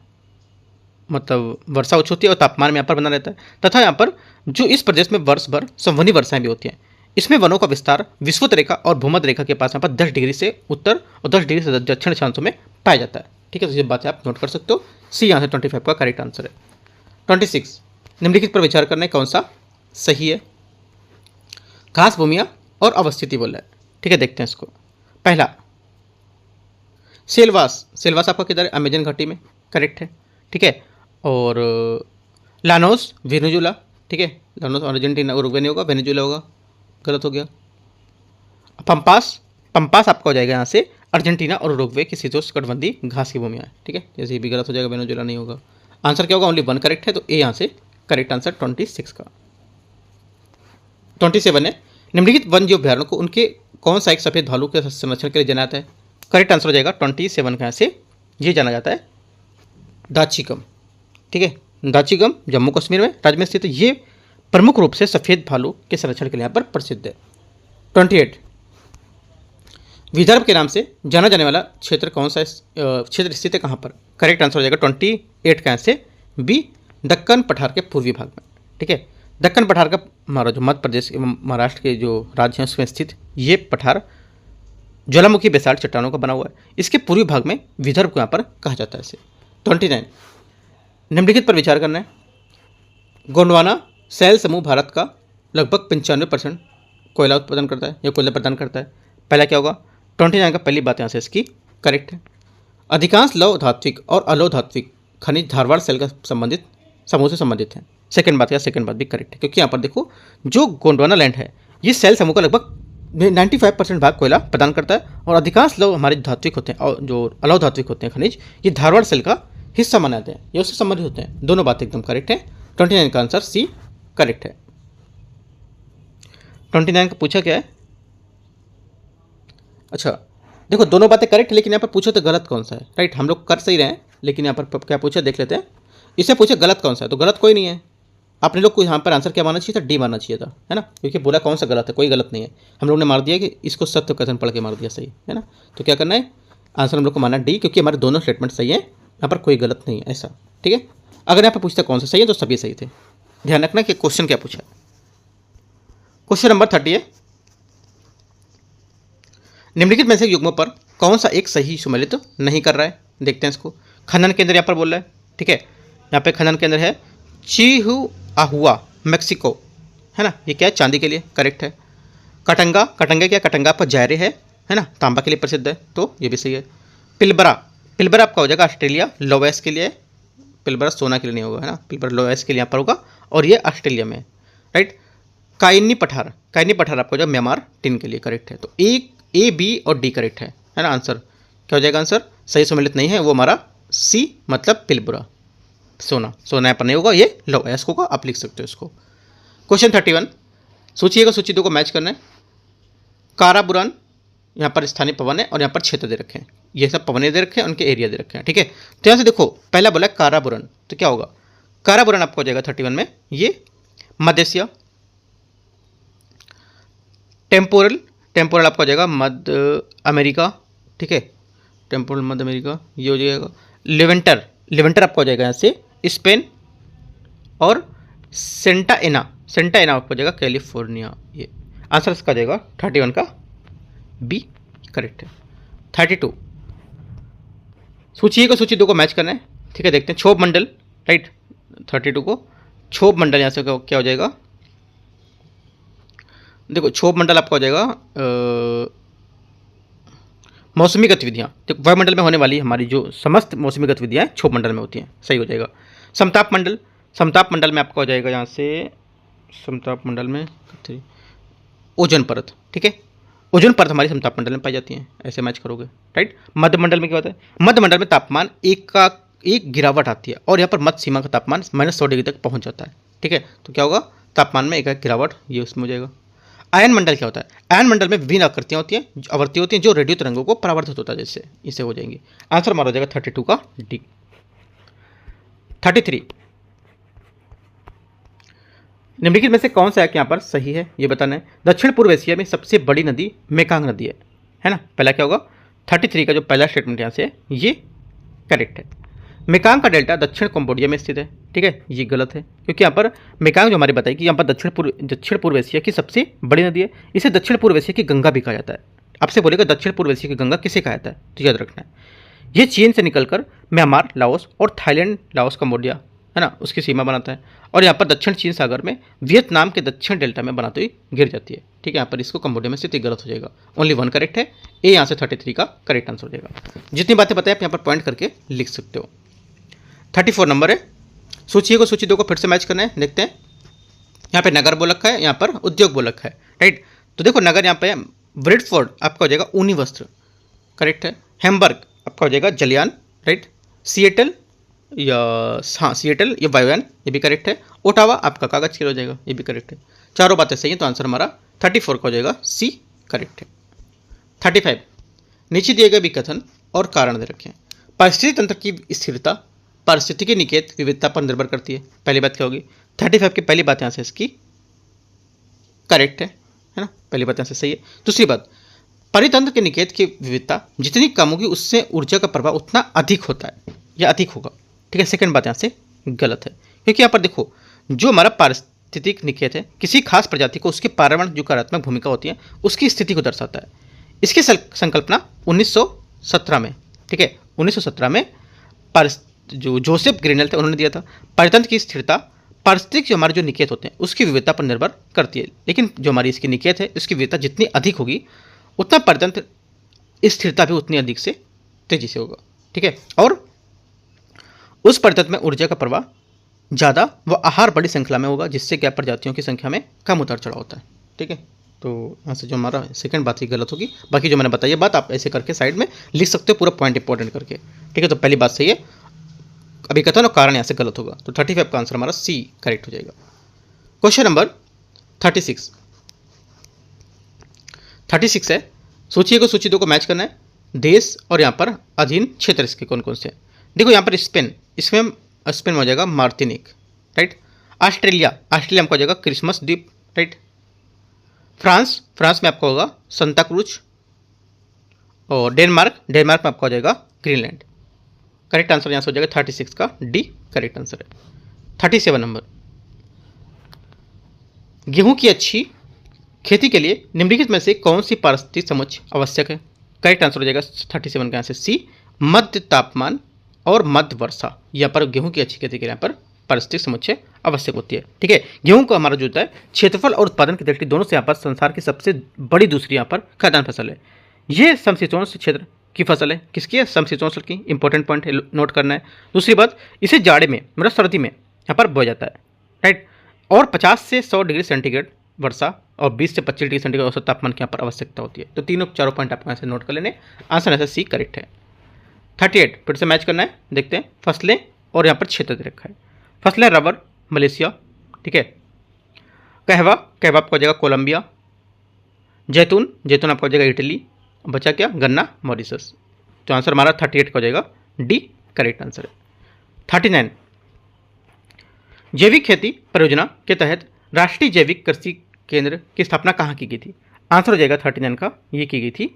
मतलब वर्षा उच्च होती है और तापमान में यहाँ पर बना रहता है, तथा यहाँ पर जो इस प्रदेश में वर्ष भर संवहनी वर्षाएं भी होती हैं। इसमें वनों का विस्तार विषुवत रेखा और भूमध्य रेखा के पास यहाँ पर 10 डिग्री से उत्तर और 10 डिग्री से दक्षिण अक्षांशों में पाया जाता है। ठीक है, तो ये बातें आप नोट कर सकते हो। सी यहाँ से 25 का करेक्ट आंसर है। 26 निम्नलिखित पर विचार करने कौन सा सही है। घास भूमियाँ और अवस्थिति बोल रहा है। ठीक है, देखते हैं इसको। पहला सेलवास, सेलवास आपका किधर है? अमेजन घाटी में, करेक्ट है। ठीक है, और लानोस वेनेजुला, ठीक है, लानोस अर्जेंटीना, उरुग्वे नहीं होगा, वेनेजुला होगा, गलत हो गया। पंपास, पंपास आपका हो जाएगा यहाँ से अर्जेंटीना और उरुग्वे की शीतोष्णकटिबंधीय घास की भूमियाँ, ठीक है, जैसे ये भी गलत हो जाएगा, वेनेजुला नहीं होगा। आंसर क्या होगा? ओनली वन करेक्ट है, तो ए यहाँ से करेक्ट आंसर 26 का। 27 है निम्नलिखित वन जीव अभ्यारण्य को उनके कौन सा एक सफेद भालू के संरक्षण के लिए जाना जाता है? करेक्ट आंसर हो जाएगा 27 का यहाँ से ये जाना जाता है दाचिगम। ठीक है, दाचिगम जम्मू कश्मीर में राज्य में स्थित है। ये प्रमुख रूप से सफेद भालू के संरक्षण के लिए यहाँ पर प्रसिद्ध है। 28 विदर्भ के नाम से जाना जाने वाला क्षेत्र कौन सा क्षेत्र स्थित है कहाँ पर? करेक्ट आंसर हो जाएगा 28 का यहाँ से बी दक्कन पठार के पूर्वी भाग में। ठीक है, दक्कन पठार का हमारा जो मध्य प्रदेश एवं महाराष्ट्र के जो राज्य हैं उसमें स्थित ये पठार ज्वालामुखी बेसाल्ट चट्टानों का बना हुआ है। इसके पूर्वी भाग में विदर्भ को यहाँ पर कहा जाता है इसे। 29 निम्नलिखित पर विचार करना है। गोंडवाना सैल समूह भारत का लगभग 95% कोयला उत्पादन करता है या कोयला प्रदान करता है। पहला क्या होगा? 29 का पहली बात यहाँ से इसकी करेक्ट है। अधिकांश लौह धात्विक और अलोह धात्विक खनिज धारवाड़ सेल का संबंधित समूह से संबंधित है। सेकंड बात भी करेक्ट है, क्योंकि यहाँ पर देखो जो गोंडवाना लैंड है ये सेल समूह का लगभग 95% भाग कोयला प्रदान करता है और अधिकांश लोग हमारे धात्विक होते हैं और जो अलोह धात्विक होते हैं खनिज ये धारवाड़ सेल का हिस्सा माने जाते हैं, ये उससे संबंधित होते हैं। दोनों बातें एकदम करेक्ट है। 29 का आंसर सी करेक्ट है। 29 का पूछा क्या है? अच्छा देखो दोनों बातें करेक्ट है, लेकिन यहाँ पर पूछो तो गलत कौन सा है? राइट, हम लोग कर सही रहे हैं, लेकिन यहाँ पर क्या पूछा देख लेते हैं। इसे पूछे गलत कौन सा है, तो गलत कोई नहीं है। आपने लोग को यहाँ पर आंसर क्या मानना चाहिए था? डी मानना चाहिए था, है ना, क्योंकि बोला कौन सा गलत है, कोई गलत नहीं है। हम लोग ने मार दिया कि इसको सत्य कथन पढ़ के मार दिया सही, है ना। तो क्या करना है? आंसर हम लोग को मानना डी, क्योंकि हमारे दोनों स्टेटमेंट सही है, यहाँ पर कोई गलत नहीं है ऐसा। ठीक है, अगर यहाँ पर पूछता कौन सा सही है तो सभी सही थे। ध्यान रखना कि क्वेश्चन क्या पूछा। क्वेश्चन नंबर 30 है, निम्नलिखित में से युग्मों पर कौन सा एक सही सुमेलित नहीं कर रहा है? देखते हैं इसको। खनन केंद्र यहाँ पर बोल रहा है। ठीक है, यहाँ पे खनन केंद्र है चिहुआहुआ मेक्सिको, है ना, ये क्या है? चांदी के लिए, करेक्ट है। कटंगा, कटंगा क्या? कटंगा आपका जायरे है ना, तांबा के लिए प्रसिद्ध है, तो ये भी सही है। पिलबरा, पिलबरा आपका हो जाएगा ऑस्ट्रेलिया, लोवेस के लिए। पिलबरा सोना के लिए नहीं होगा, है ना, पिलबरा लोवेस के लिए यहाँ पर होगा और ये ऑस्ट्रेलिया में, राइट। काइनी पठार, काइनी पठार आपको हो जाएगा म्यांमार, टिन के लिए, करेक्ट है। तो ए बी और डी करेक्ट है ना। आंसर क्या हो जाएगा? आंसर सही सम्मिलित नहीं है, वो हमारा सी मतलब पिलबरा, सोना, सोना यहाँ पर नहीं होगा, ये लोवेस होगा, आप लिख सकते हो इसको। क्वेश्चन 31, सोचिएगा, सूची दो को मैच करना है। काराबुरान यहाँ पर स्थानीय पवन है और यहाँ पर क्षेत्र दे रखे हैं, ये सब पवने दे रखे हैं, उनके एरिया दे रखे हैं। ठीक है, तो यहाँ से देखो पहला बोला काराबुरान, तो क्या होगा? काराबुरान आपको हो जाएगा 31 में ये मध्य एशिया। टेम्पोरल, टेम्पोरल आपका हो जाएगा मध्य अमेरिका। ठीक है, टेम्पोरल मध्य अमेरिका ये हो जाएगा। लेवेंटर, लेवेंटर आपका हो जाएगा यहाँ से स्पेन। और सेंटा एना, सेंटा एना आपको हो जाएगा कैलिफोर्निया। ये आंसर इसका जाएगा 31 का बी करेक्ट है। 32, सूची 1 और सूची 2 को मैच करना है। ठीक है, देखते हैं। क्षोभ मंडल, राइट, 32 को क्षोभ मंडल यहाँ से क्या हो जाएगा? देखो क्षोभ मंडल आपका हो जाएगा मौसमी गतिविधियाँ, तो वायुमंडल में होने वाली हमारी जो समस्त मौसमी गतिविधियाँ क्षोभ मंडल में होती हैं, सही हो जाएगा। समताप मंडल, समताप मंडल में आपका हो जाएगा यहाँ से, समताप मंडल में ओजोन परत। ठीक है, ओजोन परत हमारी समताप मंडल में पाई जाती है, ऐसे मैच करोगे, राइट। मध्य मंडल में क्या होता है? मध्य मंडल में तापमान एक गिरावट आती है और यहाँ पर मध्य सीमा का तापमान -100 डिग्री तक पहुँच जाता है। ठीक है, तो क्या होगा? तापमान में एक गिरावट, ये उसमें हो जाएगा। आयन मंडल क्या होता है? आयन मंडल में विभिन्न आकृतियाँ होती हैं, आवृत्ति होती हैं, जो रेडियो तरंगों को परावर्तित होता है, जैसे इसे हो जाएंगे। आंसर हमारा हो जाएगा 32 का डी। 33, निम्नलिखित में से कौन सा है कि यहाँ पर सही है, ये बताना है। दक्षिण पूर्व एशिया में सबसे बड़ी नदी मेकांग नदी है ना। पहला क्या होगा? 33 का जो पहला स्टेटमेंट यहाँ से ये करेक्ट है। मेकांग का डेल्टा दक्षिण कंबोडिया में स्थित है। ठीक है, ये गलत है क्योंकि यहाँ पर मेकांग जो हमारी बताई कि यहाँ पर दक्षिण पूर्व एशिया की सबसे बड़ी नदी है। इसे दक्षिण पूर्व एशिया की गंगा भी कहा जाता है। आपसे बोलेगा दक्षिण पूर्व एशिया की गंगा किसे कहा जाता है, तो याद रखना है ये चीन से निकलकर म्यांमार, लाओस और थाईलैंड, लाओस, कंबोडिया है ना, उसकी सीमा बनाता है और यहाँ पर दक्षिण चीन सागर में वियतनाम के दक्षिण डेल्टा में बनाते हुए गिर जाती है। ठीक है, यहाँ पर इसको कंबोडिया में स्थित गलत हो जाएगा। ओनली 1 करेक्ट है, ए यहाँ से 33 का करेक्ट आंसर हो जाएगा। जितनी बातें बताए आप यहाँ पर पॉइंट करके लिख सकते हो। 34 नंबर है, सूची को सूची 2 को फिर से मैच करना है। देखते हैं, यहाँ पे नगर बोल रखा है, यहाँ पर उद्योग बोल रखा है। राइट, तो देखो नगर यहाँ पे ब्रिडफोर्ड आपका हो जाएगा ऊनी वस्त्र, करेक्ट है। हैम्बर्ग आपका हो जाएगा जलियान, राइट। सिएटल या हाँ सिएटल या वायुयान, ये भी करेक्ट है। ओटावा आपका कागज के हो जाएगा, ये भी करेक्ट है। चारों बातें सही है, तो आंसर हमारा 34 का हो जाएगा, सी करेक्ट है। 35 नीचे दिए गए विकथन और कारण दे रखे हैं। पारिस्थितिक तंत्र की स्थिरता पारिस्थितिकी निकेत विविधता पर निर्भर करती है। पहली बात क्या होगी, 35 की पहली बात यहाँ से इसकी करेक्ट है ना, पहली बात यहाँ से सही है। दूसरी बात, परितंत्र के निकेत की विविधता जितनी कम होगी उससे ऊर्जा का प्रभाव उतना अधिक होता है या अधिक होगा। ठीक है, सेकंड बात यहाँ से गलत है क्योंकि यहाँ पर देखो जो हमारा पारिस्थितिक निकेत है किसी खास प्रजाति को उसके पर्यावरण जो कार्यात्मक भूमिका होती है उसकी स्थिति को दर्शाता है। इसकी संकल्पना 1917 में, ठीक है 1917 में जो जोसेफ ग्रीनल थे उन्होंने दिया था। परितंत्र की स्थिरता पारिस्थितिक जो हमारे जो निकेत होते हैं उसकी विविधता पर निर्भर करती है, लेकिन जो हमारी इसकी निकेत है उसकी विविधता जितनी अधिक होगी उतना परितंत्र स्थिरता भी उतनी अधिक से तेजी से होगा। ठीक है, और उस परितंत्र में ऊर्जा का प्रवाह ज़्यादा व आहार बड़ी संख्या में होगा, जिससे क्या प्रजातियों की संख्या में कम उतार चढ़ाव होता है। ठीक है, तो यहाँ से जो हमारा सेकंड बात ही गलत होगी। बाकी जो मैंने बताई बात आप ऐसे करके साइड में लिख सकते हो, पूरा पॉइंट इंपॉर्टेंट करके। ठीक है, तो पहली बात सही है, अभी कथन और कारण यहाँ से गलत होगा, तो 35 का आंसर हमारा सी करेक्ट हो जाएगा। क्वेश्चन नंबर 36 है, सूची को सूची 2 को मैच करना है। देश और यहाँ पर अधीन क्षेत्र इसके कौन कौन से हैं। देखो यहाँ पर स्पेन, इसमें स्पेन में हो जाएगा मार्टिनिक, राइट। ऑस्ट्रेलिया में आपका हो जाएगा क्रिसमस द्वीप, राइट। फ्रांस में आपका होगा संता क्रूज, और डेनमार्क में आपका हो जाएगा ग्रीनलैंड। करेक्ट आंसर यहाँ से हो जाएगा 36 का डी करेक्ट आंसर है। 37 नंबर, गेहूं की अच्छी खेती के लिए निम्नलिखित में से कौन सी पारिस्थितिक समुच्चय आवश्यक है। करेक्ट आंसर हो जाएगा 37 का आंसर सी, मध्य तापमान और मध्य वर्षा। यहाँ पर गेहूं की अच्छी खेती के लिए यहाँ पर पारिस्थितिक समुच्चय आवश्यक होती है। ठीक है, गेहूं का हमारा जो होता है क्षेत्रफल और उत्पादन की दृष्टि दोनों से यहाँ पर संसार की सबसे बड़ी दूसरी यहाँ पर खाद्यान्न फसल है। ये समशीतोष्ण क्षेत्र की फसल है। किसकी है, समशीतोष्ण की। इंपॉर्टेंट पॉइंट है, नोट करना है। दूसरी बात, इसे जाड़े में मतलब सर्दी में यहाँ पर बोया जाता है, राइट। और 50 से 100 डिग्री सेंटीग्रेड वर्षा और 20 से 25 डिग्री सेंटीग्रेड औसत तापमान की यहाँ पर आवश्यकता होती है। तो तीनों चारों पॉइंट आपको यहाँ से नोट कर लेने। आंसर ऐसा सी करेक्ट है। 38 फिर से मैच करना है। देखते हैं, फसलें और यहाँ पर क्षेत्र दे रखा है। फसलें रबर मलेशिया, ठीक है। कहवा आपका हो जाएगा कोलंबिया। जैतून आपका हो जाएगा इटली। बचा क्या, गन्ना मॉरिशस। तो आंसर हमारा 38 का हो जाएगा डी करेक्ट आंसर है। 39 जैविक खेती परियोजना के तहत राष्ट्रीय जैविक कृषि केंद्र की स्थापना कहाँ की गई थी। आंसर हो जाएगा 39 का, ये की गई थी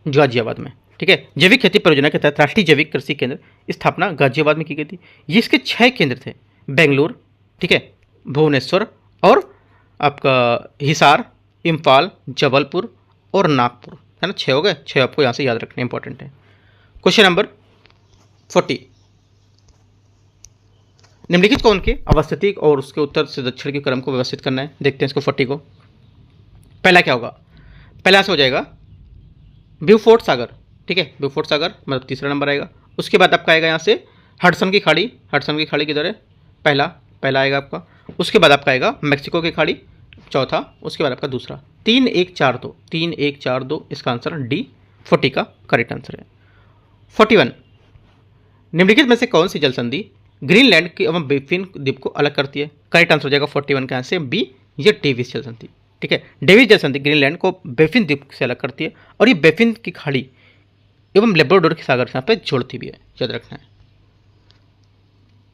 गाजियाबाद में। ठीक है, जैविक खेती परियोजना के तहत राष्ट्रीय जैविक कृषि केंद्र स्थापना गाजियाबाद में की गई थी। ये इसके 6 केंद्र थे, बेंगलुरु, ठीक है, भुवनेश्वर और आपका हिसार, इम्फाल, जबलपुर और नागपुर, है ना। 6 हो गए, 6 आपको यहाँ से याद रखने इंपॉर्टेंट है। क्वेश्चन नंबर 40, निम्नलिखित कौन के अवस्थिति और उसके उत्तर से दक्षिण के क्रम को व्यवस्थित करना है। देखते हैं इसको 40 को। पहला क्या होगा, पहला से हो जाएगा ब्यूफोर्ट सागर, ठीक है, ब्यूफोर्ट सागर मतलब तीसरा नंबर आएगा। उसके बाद आपका आएगा यहाँ से हडसन की खाड़ी किधर है, पहला आएगा आपका। उसके बाद आपका आएगा मैक्सिको की खाड़ी चौथा। उसके बाद आपका दूसरा। 3 1 4 2 इसका आंसर डी 40 का करेक्ट आंसर है। 41 निम्नलिखित में से कौन सी जल संधि ग्रीनलैंड की एवं बेफिन द्वीप को अलग करती है। करेक्ट आंसर हो जाएगा 41 का आंसर बी, ये डेविस जल संधि। ठीक है, डेविस जल संधि ग्रीनलैंड को बेफिन द्वीप से अलग करती है और ये बेफिन की खाड़ी एवं लेब्राडोर के सागर यहाँ पे जोड़ती भी है, याद रखना है।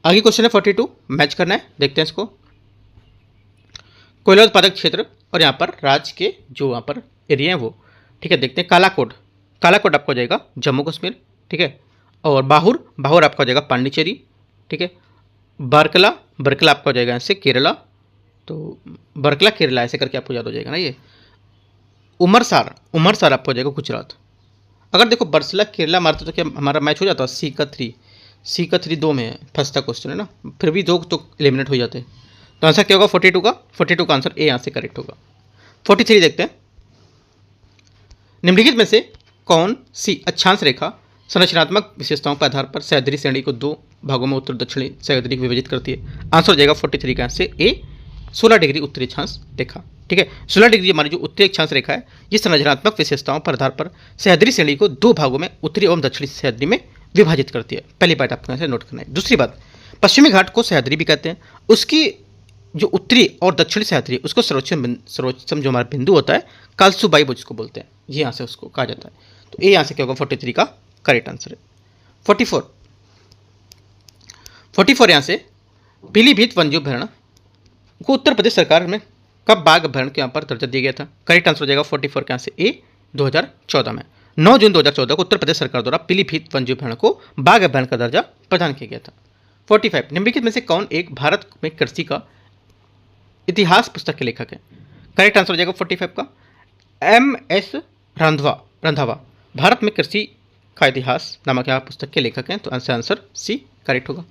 आगे क्वेश्चन है 42, मैच करना है। देखते हैं इसको। कोयला उत्पादक क्षेत्र और यहाँ पर राज्य के जो यहाँ पर एरिया है वो, ठीक है। देखते हैं कालाकोट आपको हो जाएगा जम्मू कश्मीर, ठीक है। और बाहुर, बाहुर आपका हो जाएगा पांडिचेरी, ठीक है। बरकला, बरकला आपका हो जाएगा यहाँ से केरला, तो बरकला केरला ऐसे करके आपको याद हो जाएगा ना ये। उमरसार, उमरसार आपको हो जाएगा गुजरात। अगर देखो बरसला केरला मारते तो क्या हमारा मैच हो जाता, सी का 3, सी का 3 2 में है, फंसता क्वेश्चन है ना, फिर भी 2 तो एलिमिनेट हो जाते हैं। तो आंसर क्या होगा 42 का, 42 का आंसर ए यहाँ से करेक्ट होगा। 43 देखते हैं, निम्नलिखित में से कौन सी अक्षांश रेखा संरचनात्मक विशेषताओं के आधार पर सह्याद्री श्रेणी को 2 भागों में उत्तर दक्षिणी सह्याद्री को विभाजित करती है। आंसर हो जाएगा 43 का आंसर ए 16 डिग्री उत्तरी अक्षांश रेखा, ठीक है। 16 डिग्री हमारी जो उत्तरी अक्षांश रेखा है ये संरचनात्मक विशेषताओं पर आधार पर सह्याद्री श्रेणी को 2 भागों में उत्तरी एवं दक्षिणी सह्याद्री में विभाजित करती है। पहली बात आपको यहाँ से नोट करना है। दूसरी बात, पश्चिमी घाट को सह्याद्री भी कहते हैं, उसकी जो उत्तरी और दक्षिणी सह्याद्री उसको सर्वोच्चम जो हमारा बिंदु होता है कालसुबाई जिसको बोलते हैं, ये यहाँ से उसको कहा जाता है। तो ये यहाँ से क्या होगा 43 का करेक्ट आंसर है। 44 यहाँ से पीलीभीत वन्यजीव को उत्तर प्रदेश सरकार में कब बाघ अभ्यारण्य के यहाँ पर दर्जा दिया गया था। करेक्ट आंसर हो जाएगा 44 का यहाँ से ए 2014 में। 9 जून 2014 को उत्तर प्रदेश सरकार द्वारा पीलीभीत वन्यजीव अभ्यारण्य को बाघ अभ्यारण्य का दर्जा प्रदान किया गया था। 45 निम्नलिखित में से कौन एक भारत में कृषि का इतिहास पुस्तक के लेखक है। करेक्ट आंसर हो जाएगा 45 का MS रंधावा भारत में कृषि का इतिहास नामक यहाँ पुस्तक के लेखक हैं, तो आंसर सी करेक्ट होगा।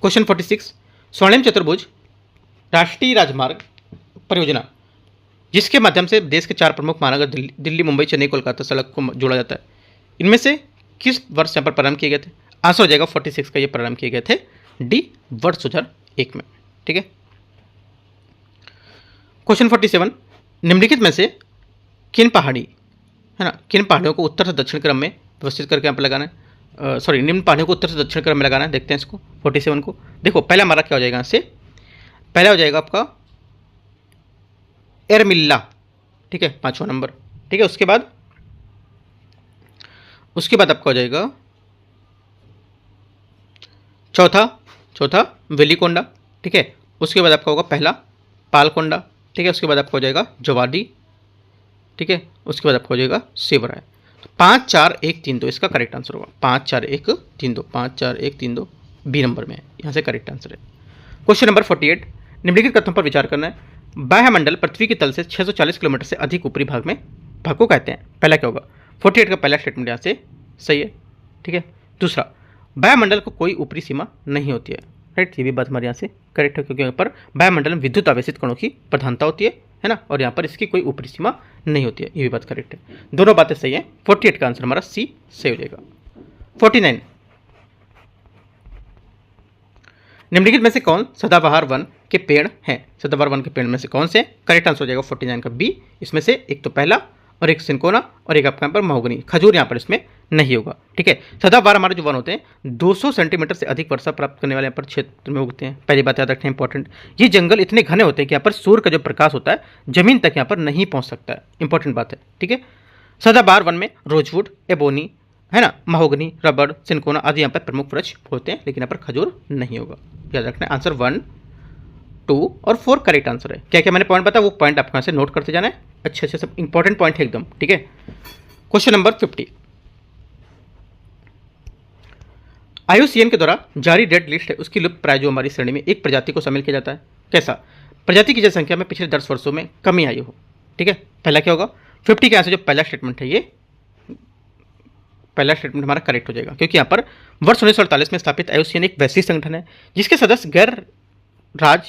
क्वेश्चन 46 स्वर्णिम चतुर्भुज राष्ट्रीय राजमार्ग परियोजना जिसके माध्यम से देश के 4 प्रमुख महानगर दिल्ली, मुंबई, चेन्नई, कोलकाता सड़क को जोड़ा जाता है, इनमें से किस वर्ष यहाँ पर प्रारंभ किए गए थे। आंसर हो जाएगा 46 का, ये प्रारंभ किए गए थे डी वर्ष 2001 में, ठीक है। क्वेश्चन 47 निम्नलिखित में से किन पहाड़ी है ना, किन पहाड़ियों को उत्तर से दक्षिण क्रम में व्यवस्थित करके यहाँ पर लगाना है, सॉरी निम्न पहाड़ियों को उत्तर से दक्षिण क्रम में लगाना है। देखते हैं इसको 47 को। देखो पहला हमारा क्या हो जाएगा, यहाँ से पहला हो जाएगा आपका एरमिल्ला, ठीक है, 5वां नंबर, ठीक है। उसके बाद आपका हो जाएगा चौथा वेलिकोंडा, ठीक है। उसके बाद आपका होगा पहला पालकोंडा, ठीक है। उसके बाद आपका हो जाएगा जवाडी, ठीक है। उसके बाद आपका हो जाएगा सेवराय। तो 5 4 1 3 2 इसका करेक्ट आंसर होगा। 5 4 1 3 2, 5 4 1 3 2 बी नंबर में है, यहाँ से करेक्ट आंसर है। क्वेश्चन नंबर 48 निम्नलिखित कथनों पर विचार करना है। बाह्यमंडल पृथ्वी की तल से 640 किलोमीटर से अधिक ऊपरी भाग को कहते हैं। पहला क्या होगा, 48 का पहला स्टेटमेंट यहाँ से सही है, ठीक है। दूसरा, वायुमंडल को कोई ऊपरी सीमा नहीं होती है, राइट, ये भी बात हमारे यहाँ से करेक्ट है, क्योंकि यहाँ पर वायुमंडल में विद्युत आवेशित कणों की प्रधानता होती है ना, और यहाँ पर इसकी कोई ऊपरी सीमा नहीं होती है, ये भी बात करेक्ट है। दोनों बातें सही है। 48 का आंसर हमारा सी सही हो जाएगा। 49 निम्नलिखित में से कौन सदाबहार वन के पेड़ हैं। सदाबहार वन के पेड़ में से कौन से, करेक्ट आंसर हो जाएगा 49 का बी। इसमें से एक तो पहला और एक सिंकोना और एक आपका यहाँ पर महोगनी, खजूर यहाँ पर इसमें नहीं होगा, ठीक है। सदाबहार हमारे जो वन होते हैं 200 सेंटीमीटर से अधिक वर्षा प्राप्त करने वाले यहाँ पर क्षेत्र में उगते हैं। पहली बात याद रखना इंपॉर्टेंट, ये जंगल इतने घने होते हैं कि यहाँ पर सूर्य का जो प्रकाश होता है जमीन तक यहाँ पर नहीं पहुँच सकता है, इंपॉर्टेंट बात है, ठीक है। सदाबहार वन में रोजवुड, एबोनी है ना, महोगनी, रबड़, सिंकोना आदि यहाँ पर प्रमुख वृक्ष होते हैं, लेकिन यहाँ पर खजूर नहीं होगा, याद रखना। आंसर 1 2 और 4 करेक्ट आंसर है। क्या क्या मैंने पॉइंट बताया वो पॉइंट आपको यहाँ से नोट करते जाना है, अच्छे अच्छे सब इंपॉर्टेंट पॉइंट है एकदम, ठीक है। क्वेश्चन नंबर 50 IUCN के द्वारा जारी रेड लिस्ट है उसकी लुप्त प्राय जो हमारी श्रेणी में एक प्रजाति को शामिल किया जाता है। कैसा, प्रजाति की जनसंख्या में पिछले 10 वर्षों में कमी आई हो, ठीक है। पहला क्या होगा, 50 के यहाँ से जो पहला स्टेटमेंट है, ये पहला स्टेटमेंट हमारा करेक्ट हो जाएगा, क्योंकि यहाँ पर वर्ष 1948 में स्थापित IUCN एक वैश्विक संगठन है जिसके सदस्य गैर राज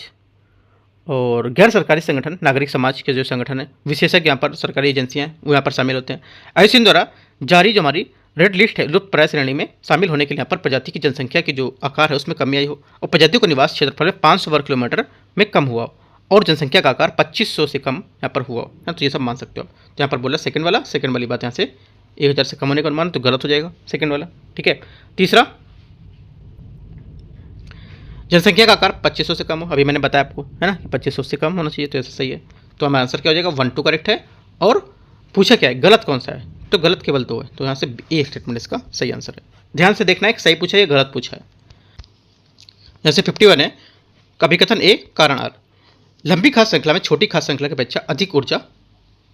और गैर सरकारी संगठन, नागरिक समाज के जो संगठन है, विशेषज्ञ यहाँ पर सरकारी एजेंसियाँ वो यहाँ पर शामिल होते हैं। IUCN द्वारा जारी जो हमारी रेड लिस्ट है लुप्त प्राय श्रेणी में शामिल होने के लिए यहाँ पर प्रजाति की जनसंख्या की जो आकार है उसमें कमी आई हो और प्रजातियों का निवास क्षेत्रफल 500 वर्ग किलोमीटर में कम हुआ और जनसंख्या का आकार 2500 से कम यहाँ पर हुआ है, तो ये सब मान सकते हो। तो यहाँ पर बोला सेकंड वाली बात यहाँ से 1000 से कम होने का अनुमान, तो गलत हो जाएगा सेकंड वाला, ठीक है। तीसरा, जनसंख्या का आकार 2500 से कम हो, अभी मैंने बताया आपको है ना 2500 से कम होना चाहिए, तो ऐसा सही है। तो हमारा आंसर क्या हो जाएगा 1 2 करेक्ट है। और पूछा क्या है, गलत कौन सा है, तो गलत केवल 2 है, तो यहाँ से ए स्टेटमेंट इसका सही आंसर है। ध्यान से देखना है कि सही पूछा है या गलत पूछा है। जैसे 51 है, कभिकथन ए कारण आर, लंबी खास श्रृंखला में छोटी खास श्रृंखला की अपेक्षा अधिक ऊर्जा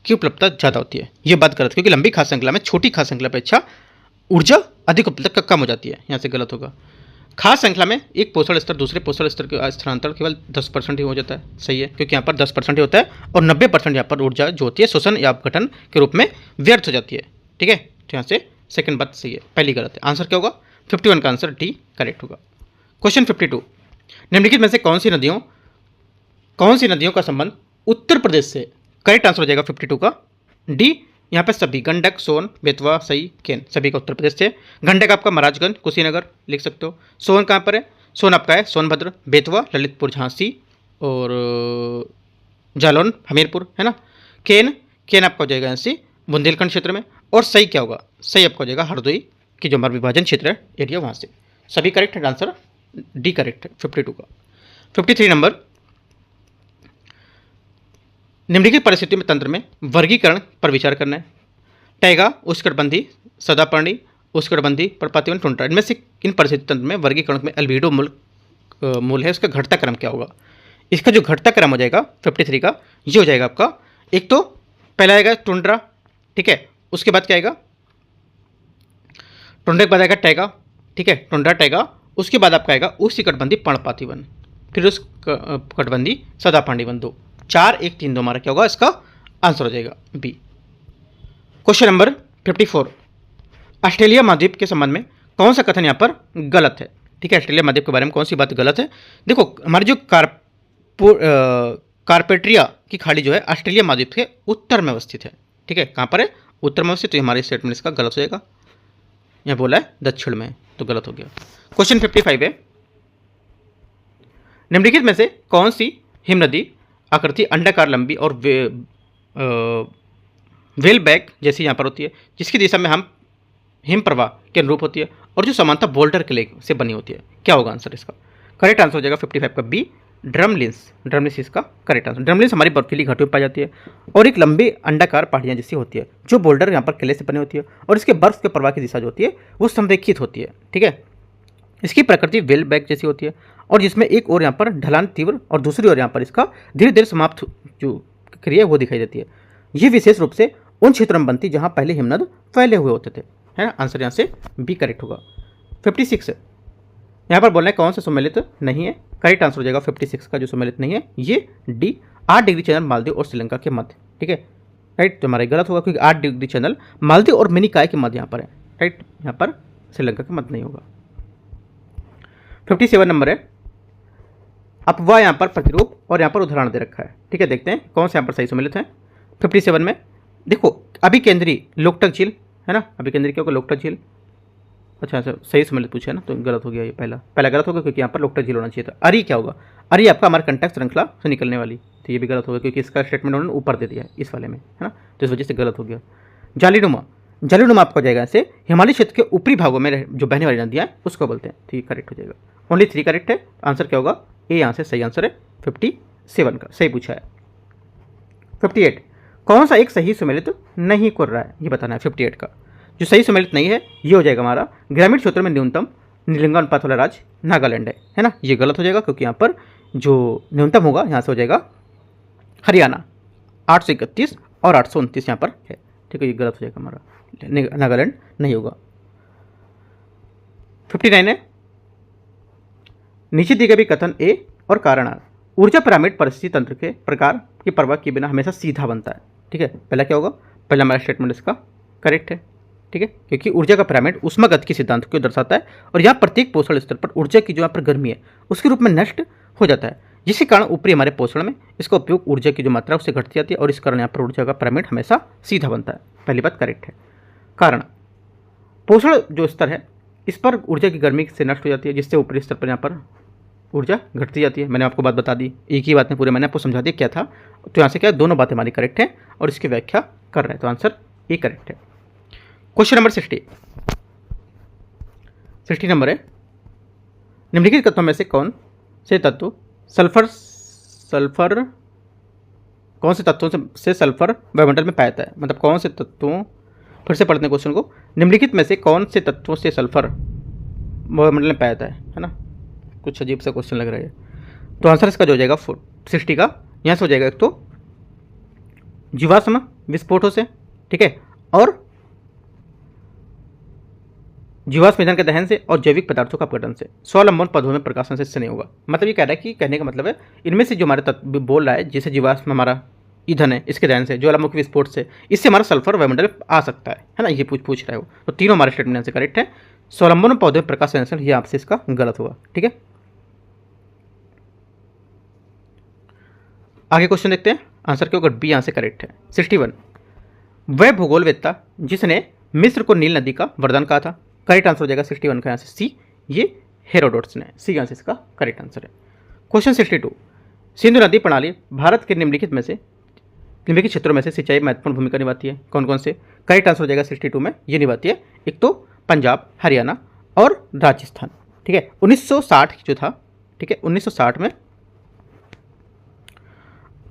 की उपलब्धता ज़्यादा होती है। ये बात गलत, क्योंकि लंबी खास श्रृंखला में छोटी खास श्रृंखला की अपेक्षा ऊर्जा अधिक उपलब्ध कम हो जाती है, यहाँ से गलत होगा। खास श्रृंखला में एक पोषण स्तर दूसरे पोषण स्तर के स्थानांतरण केवल 10% ही हो जाता है, सही है, क्योंकि यहाँ पर 10% ही होता है और 90% यहाँ पर ऊर्जा जो होती है शोषण या अपघटन के रूप में व्यर्थ हो जाती है, ठीक है। तो यहाँ से सेकंड बात सही है, पहली गलत है। आंसर क्या होगा? 51 का आंसर डी करेक्ट होगा। क्वेश्चन 52, निम्नलिखित में से कौन सी नदियों का संबंध उत्तर प्रदेश से? करेक्ट आंसर हो जाएगा 52 का डी। यहाँ पर सभी, गंडक, सोन, बेतवा, सई, केन, सभी का उत्तर प्रदेश से। गंडक आपका महाराजगंज, कुशीनगर लिख सकते हो। सोन कहाँ पर है? सोन आपका है सोनभद्र, बेतवा ललितपुर झांसी और जालौन हमीरपुर, है ना। केन आपका हो जाएगा यहाँ से बुंदेलखंड क्षेत्र में। और सही क्या होगा? सही आपका हो जाएगा हरदोई की जो हमारा विभाजन क्षेत्र है एरिया, वहाँ से। सभी करेक्ट है, आंसर डी करेक्ट है 52 का। 53 नंबर, निम्नलिखित परिस्थितियों में तंत्र में वर्गीकरण पर विचार करना है। टैगा, उष्णकटिबंधीय, सदापर्णी, उष्णकटिबंधीय, पर्णपाती, टुंड्रा, इनमें से किन परिस्थिति तंत्र में वर्गीकरण में अल्बिडो मूल है, उसका घटता क्रम क्या होगा? इसका जो घटता क्रम हो जाएगा 53 का, ये हो जाएगा आपका, एक तो पहला आएगा टुंड्रा, ठीक है। उसके बाद क्या आएगा? टुंड्रा के बाद आएगा टैगा, ठीक है, टुंड्रा टैगा। उसके बाद आपका आएगा उष्णकटिबंधीय पर्णपाती वन, फिर उस कटिबंधीय सदापर्णी वन। 2 4 1 3 2 हमारा क्या होगा? इसका आंसर हो जाएगा बी। क्वेश्चन नंबर 54, ऑस्ट्रेलिया महाद्वीप के संबंध में कौन सा कथन यहाँ पर गलत है? ठीक है, ऑस्ट्रेलिया महाद्वीप के बारे में कौन सी बात गलत है? देखो, हमारी जो कार्पेट्रिया की खाड़ी जो है ऑस्ट्रेलिया महाद्वीप के उत्तर में अवस्थित है, ठीक है। कहाँ पर है? उत्तर में अवस्थित। तो हमारे स्टेटमेंट इसका गलत हो जाएगा। यहाँ बोला है दक्षिण में, तो गलत हो गया। क्वेश्चन 55 है, निम्नलिखित में से कौन सी हिम नदी आकृति अंडाकार, लंबी और वेल बैक जैसी यहाँ पर होती है, जिसकी दिशा में हम हिम प्रवाह के अनुरूप होती है और जो समानता बोल्डर के लेक से बनी होती है? क्या होगा आंसर इसका? करेक्ट आंसर हो जाएगा 55 का बी, ड्रमलिन्स इसका करेक्ट आंसर। ड्रमलिन्स हमारी बर्फीली घाटियों में पाई जाती है और एक लंबी अंडाकार पहाड़ियाँ जैसी होती है, जो बोल्डर यहाँ पर किले से बनी होती है और इसके बर्फ के प्रवाह की दिशा जो होती है वो संरेखित होती है, ठीक है। इसकी प्रकृति वेल बैक जैसी होती है और जिसमें एक और यहाँ पर ढलान तीव्र और दूसरी ओर यहाँ पर इसका धीरे धीरे समाप्त जो क्रिया वो दिखाई देती है। ये विशेष रूप से उन क्षेत्रों में बनती जहाँ पहले हिमनद फैले हुए होते थे, है ना। आंसर यहाँ से बी करेक्ट होगा। 56 यहाँ पर बोलना है कौन सा सुमेलित नहीं है? करेक्ट आंसर हो जाएगा 56 का जो सुमेलित नहीं है ये डी, 8 डिग्री चैनल मालदीव और श्रीलंका के मध्य, ठीक है। राइट, तो हमारा गलत होगा क्योंकि 8 डिग्री चैनल मालदीव और मिनिकॉय के मध्य यहाँ पर है, राइट, यहाँ पर श्रीलंका के मध्य नहीं होगा। 57 नंबर है, अपवाह यहाँ पर प्रतिरूप और यहाँ पर उदाहरण दे रखा है, ठीक है। देखते हैं कौन से यहाँ पर सही सम्मिलित है। 57 में देखो, अभी केंद्रीय लोकटक झील, है ना, अभी केंद्रीय क्या होगा? लोकटक झील। अच्छा सही सम्मिलित पूछा है ना, तो गलत हो गया, ये पहला गलत होगा क्योंकि यहाँ पर लोकटक झील होना चाहिए था। अरी क्या होगा? अरी आपका हमारे कंटेक्ट श्रृंखला से निकलने वाली, तो ये भी गलत होगा क्योंकि इसका स्टेटमेंट उन्होंने ऊपर दे दिया है इस वाले में, है ना, तो इस वजह से गलत हो गया। जालीनुमा आपको हो जाएगा ऐसे, हिमालय क्षेत्र के ऊपरी भागों में जो बहने वाली नदियाँ उसको बोलते हैं, ठीक करेक्ट हो जाएगा। ओनली 3 करेक्ट है, आंसर क्या होगा? ए यहाँ से सही आंसर है 57 का, सही पूछा है। 58 कौन सा एक सही सुमेलित नहीं कर रहा है, ये बताना है। 58 का जो सही सुमेलित नहीं है ये हो जाएगा हमारा ग्रामीण क्षेत्रों में न्यूनतम लिंगानुपात वाला राज्य नागालैंड है ना, ये गलत हो जाएगा क्योंकि यहाँ पर जो न्यूनतम होगा यहाँ से हो जाएगा हरियाणा 831 और 829 यहाँ पर है, ठीक है, ये गलत हो जाएगा हमारा, नागालैंड नहीं होगा। 59 है, नीचे दिए गए भी कथन ए और कारण आर, ऊर्जा पिरामिड परिस्थिति तंत्र के प्रकार की परवाह किए बिना हमेशा सीधा बनता है, ठीक है। पहला क्या होगा? पहला हमारा स्टेटमेंट इसका करेक्ट है, ठीक है, क्योंकि ऊर्जा का पिरामिड उष्मागति के सिद्धांत को दर्शाता है और यहाँ प्रत्येक पोषण स्तर पर ऊर्जा की जो यहाँ पर गर्मी है उसके रूप में नष्ट हो जाता है, जिसके कारण ऊपरी हमारे पोषण में इसका उपयोग ऊर्जा की जो मात्रा उससे घटती जाती है और इस कारण यहाँ पर ऊर्जा का पिरामिड हमेशा सीधा बनता है। पहली बात करेक्ट है। कारण पोषण जो स्तर है इस पर ऊर्जा की गर्मी से नष्ट हो जाती है, जिससे ऊपरी स्तर पर यहाँ पर ऊर्जा घटती जाती है। मैंने आपको बात बता दी, एक ही बात में पूरे मैंने आपको समझा दिया क्या था, तो यहाँ से क्या दोनों बातें हमारी करेक्ट हैं और इसकी व्याख्या कर रहे हैं, तो आंसर ए करेक्ट है। क्वेश्चन नंबर 60 नंबर है, निम्नलिखित तत्वों में से कौन से तत्व कौन से तत्वों से सल्फर वायुमंडल में पाया जाता है? मतलब कौन से तत्वों, फिर से पढ़ते हैं क्वेश्चन को, निम्नलिखित में से कौन से तत्वों से सल्फर वायुमंडल में पाया जाता है ना, कुछ अजीब सा क्वेश्चन लग रहा है। तो आंसर इसका जो हो जाएगा 60 का, यहाँ से हो जाएगा एक तो जीवाश्म विस्फोटों से, ठीक है, और जीवाश्म ईंधन के दहन से और जैविक पदार्थों का अपघटन से, स्वावलंबन पौधों में प्रकाशन से इससे नहीं होगा। मतलब ये कह रहा है कि कहने का मतलब है इनमें से जो हमारे तत्व बोल रहा है, जैसे जीवाश्म हमारा ईंधन है इसके दहन से, ज्वालामुखी विस्फोट से, इससे हमारा सल्फर वायुमंडल में आ सकता है ना, ये पूछ रहा है वो। तो तीनों हमारे स्टेटमेंट से करेक्ट है। स्वावलंबन पौधों में प्रकाश संश्लेषण ये आपसे इसका गलत होगा। ठीक है, आगे क्वेश्चन देखते हैं। आंसर क्या होगा? बी यहाँ से करेक्ट है। 61, वह भूगोलवेत्ता जिसने मिस्र को नील नदी का वरदान कहा था, करेक्ट आंसर हो जाएगा 61 का यहाँ से सी, ये हेरोडोटस ने, सी यहाँ से इसका करेक्ट आंसर है। क्वेश्चन 62, सिंधु नदी प्रणाली भारत के निम्नलिखित में से निम्नलिखित क्षेत्रों में से सिंचाई महत्वपूर्ण भूमिका निभाती है, कौन कौन से? करेक्ट आंसर हो जाएगा 62 में ये निभाती है। एक तो पंजाब, हरियाणा और राजस्थान। ठीक है, 1960 जो था, ठीक है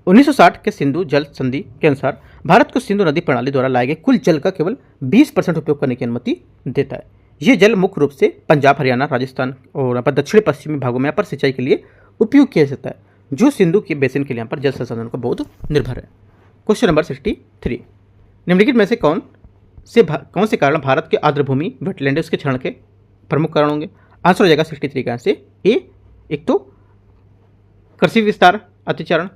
1960 के सिंधु जल संधि के अनुसार भारत को सिंधु नदी प्रणाली द्वारा लाए गए कुल जल का केवल 20% उपयोग करने की अनुमति देता है। यह जल मुख्य रूप से पंजाब, हरियाणा, राजस्थान और यहाँ पर दक्षिण पश्चिमी भागों में यहाँ पर सिंचाई के लिए उपयोग किया जाता है, जो सिंधु के बेसिन के लिए यहाँ पर जल संसाधन को बहुत निर्भर है। क्वेश्चन नंबर 63, निम्नलिखित में से कौन से कारण भारत के आर्द्रभूमि वेटलैंड उसके क्षरण के प्रमुख कारण होंगे? आंसर हो जाएगा 63 का से ए, एक तो कृषि विस्तार अतिचरण,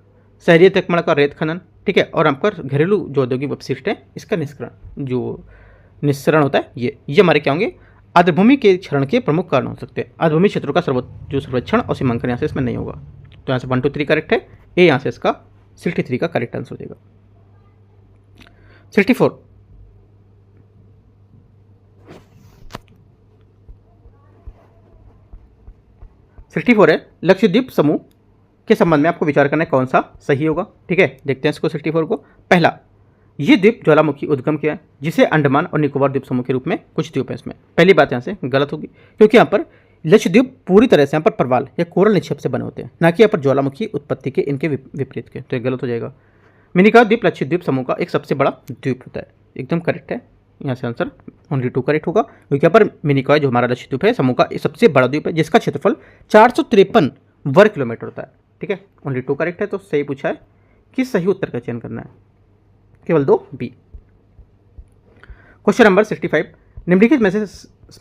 शहरी अतिक्रमण का रेत खनन, ठीक है, और हम पर घरेलू जो औद्योगिक अपशिष्ट है इसका निस्सरण होता है, ये हमारे क्या होंगे? आर्द्रभूमि के क्षरण के प्रमुख कारण हो सकते हैं। आर्द्रभूमि क्षेत्रों का सर्वेक्षण और सीमांकन यहाँ से इसमें नहीं होगा, तो यहाँ से 1 2 3 करेक्ट है, ए यहाँ से इसका 63 का करेक्ट आंसर हो जाएगा। 64 है, लक्षद्वीप समूह के संबंध में आपको विचार करना है कौन सा सही होगा। ठीक है, देखते हैं इसको 64 को। पहला, ये द्वीप ज्वालामुखी उद्गम किया है, जिसे अंडमान और निकोबार द्वीप समूह के रूप में कुछ द्वीप है इसमें। पहली बात यहाँ से गलत होगी, क्योंकि यहाँ पर लक्षद्वीप पूरी तरह से यहाँ पर प्रवाल या कोरल निक्षेप से बने होते हैं, ना कि यहाँ पर ज्वालामुखी उत्पत्ति के इनके विपरीत के, तो ये गलत हो जाएगा। मिनिकॉय द्वीप लक्षद्वीप समूह का एक सबसे बड़ा द्वीप होता है, एकदम करेक्ट है। यहाँ से आंसर ओनली 2 करेक्ट होगा, क्योंकि यहाँ पर मिनिकॉय जो हमारा लक्षद्वीप है समूह का सबसे बड़ा द्वीप है, जिसका क्षेत्रफल 453 वर्ग किलोमीटर होता है। ठीक है, ओनली 2 करेक्ट है, तो सही पूछा है कि सही उत्तर का चयन करना है, केवल 2 बी। क्वेश्चन नंबर 65, निम्नलिखित में से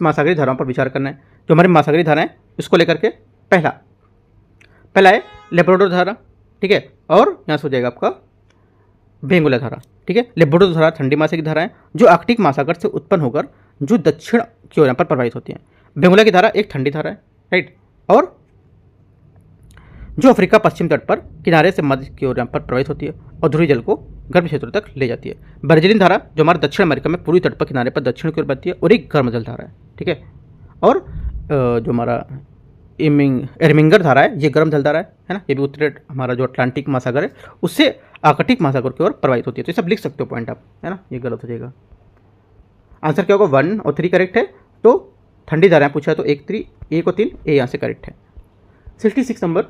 महासागरीय धाराओं पर विचार करना है। जो हमारे महासागरीय धारा है उसको लेकर के पहला है लेब्राडोर धारा, ठीक है, और यहाँ से हो जाएगा आपका बेंगुला धारा। ठीक है, लेब्राडोर धारा ठंडी महासागर की धारा है जो आर्कटिक महासागर से उत्पन्न होकर जो दक्षिण की ओर यहाँ पर प्रवाहित होती है। बेंगुला की धारा एक ठंडी धारा है, राइट, और जो अफ्रीका पश्चिम तट पर किनारे से मध्य की ओर यहाँ पर प्रवाहित होती है और ध्रुवीय जल को गर्म क्षेत्रों तक ले जाती है। ब्राजीलियन धारा जो हमारे दक्षिण अमेरिका में पूर्वी तट पर किनारे पर दक्षिण की ओर बहती है और एक गर्म जल धारा है। ठीक है, और जो हमारा एरमिंगर धारा है ये गर्म जल धारा है ना, ये भी उत्तरी हमारा जो अटलांटिक महासागर है उससे आर्कटिक महासागर की ओर प्रवाहित होती है। तो ये सब लिख सकते हो पॉइंट आप, है ना, ये गलत हो जाएगा। आंसर क्या होगा? 1 और 3 करेक्ट है, तो ठंडी धाराएं पूछा है तो 1 और 3 ए यहाँ से करेक्ट है। 66 नंबर,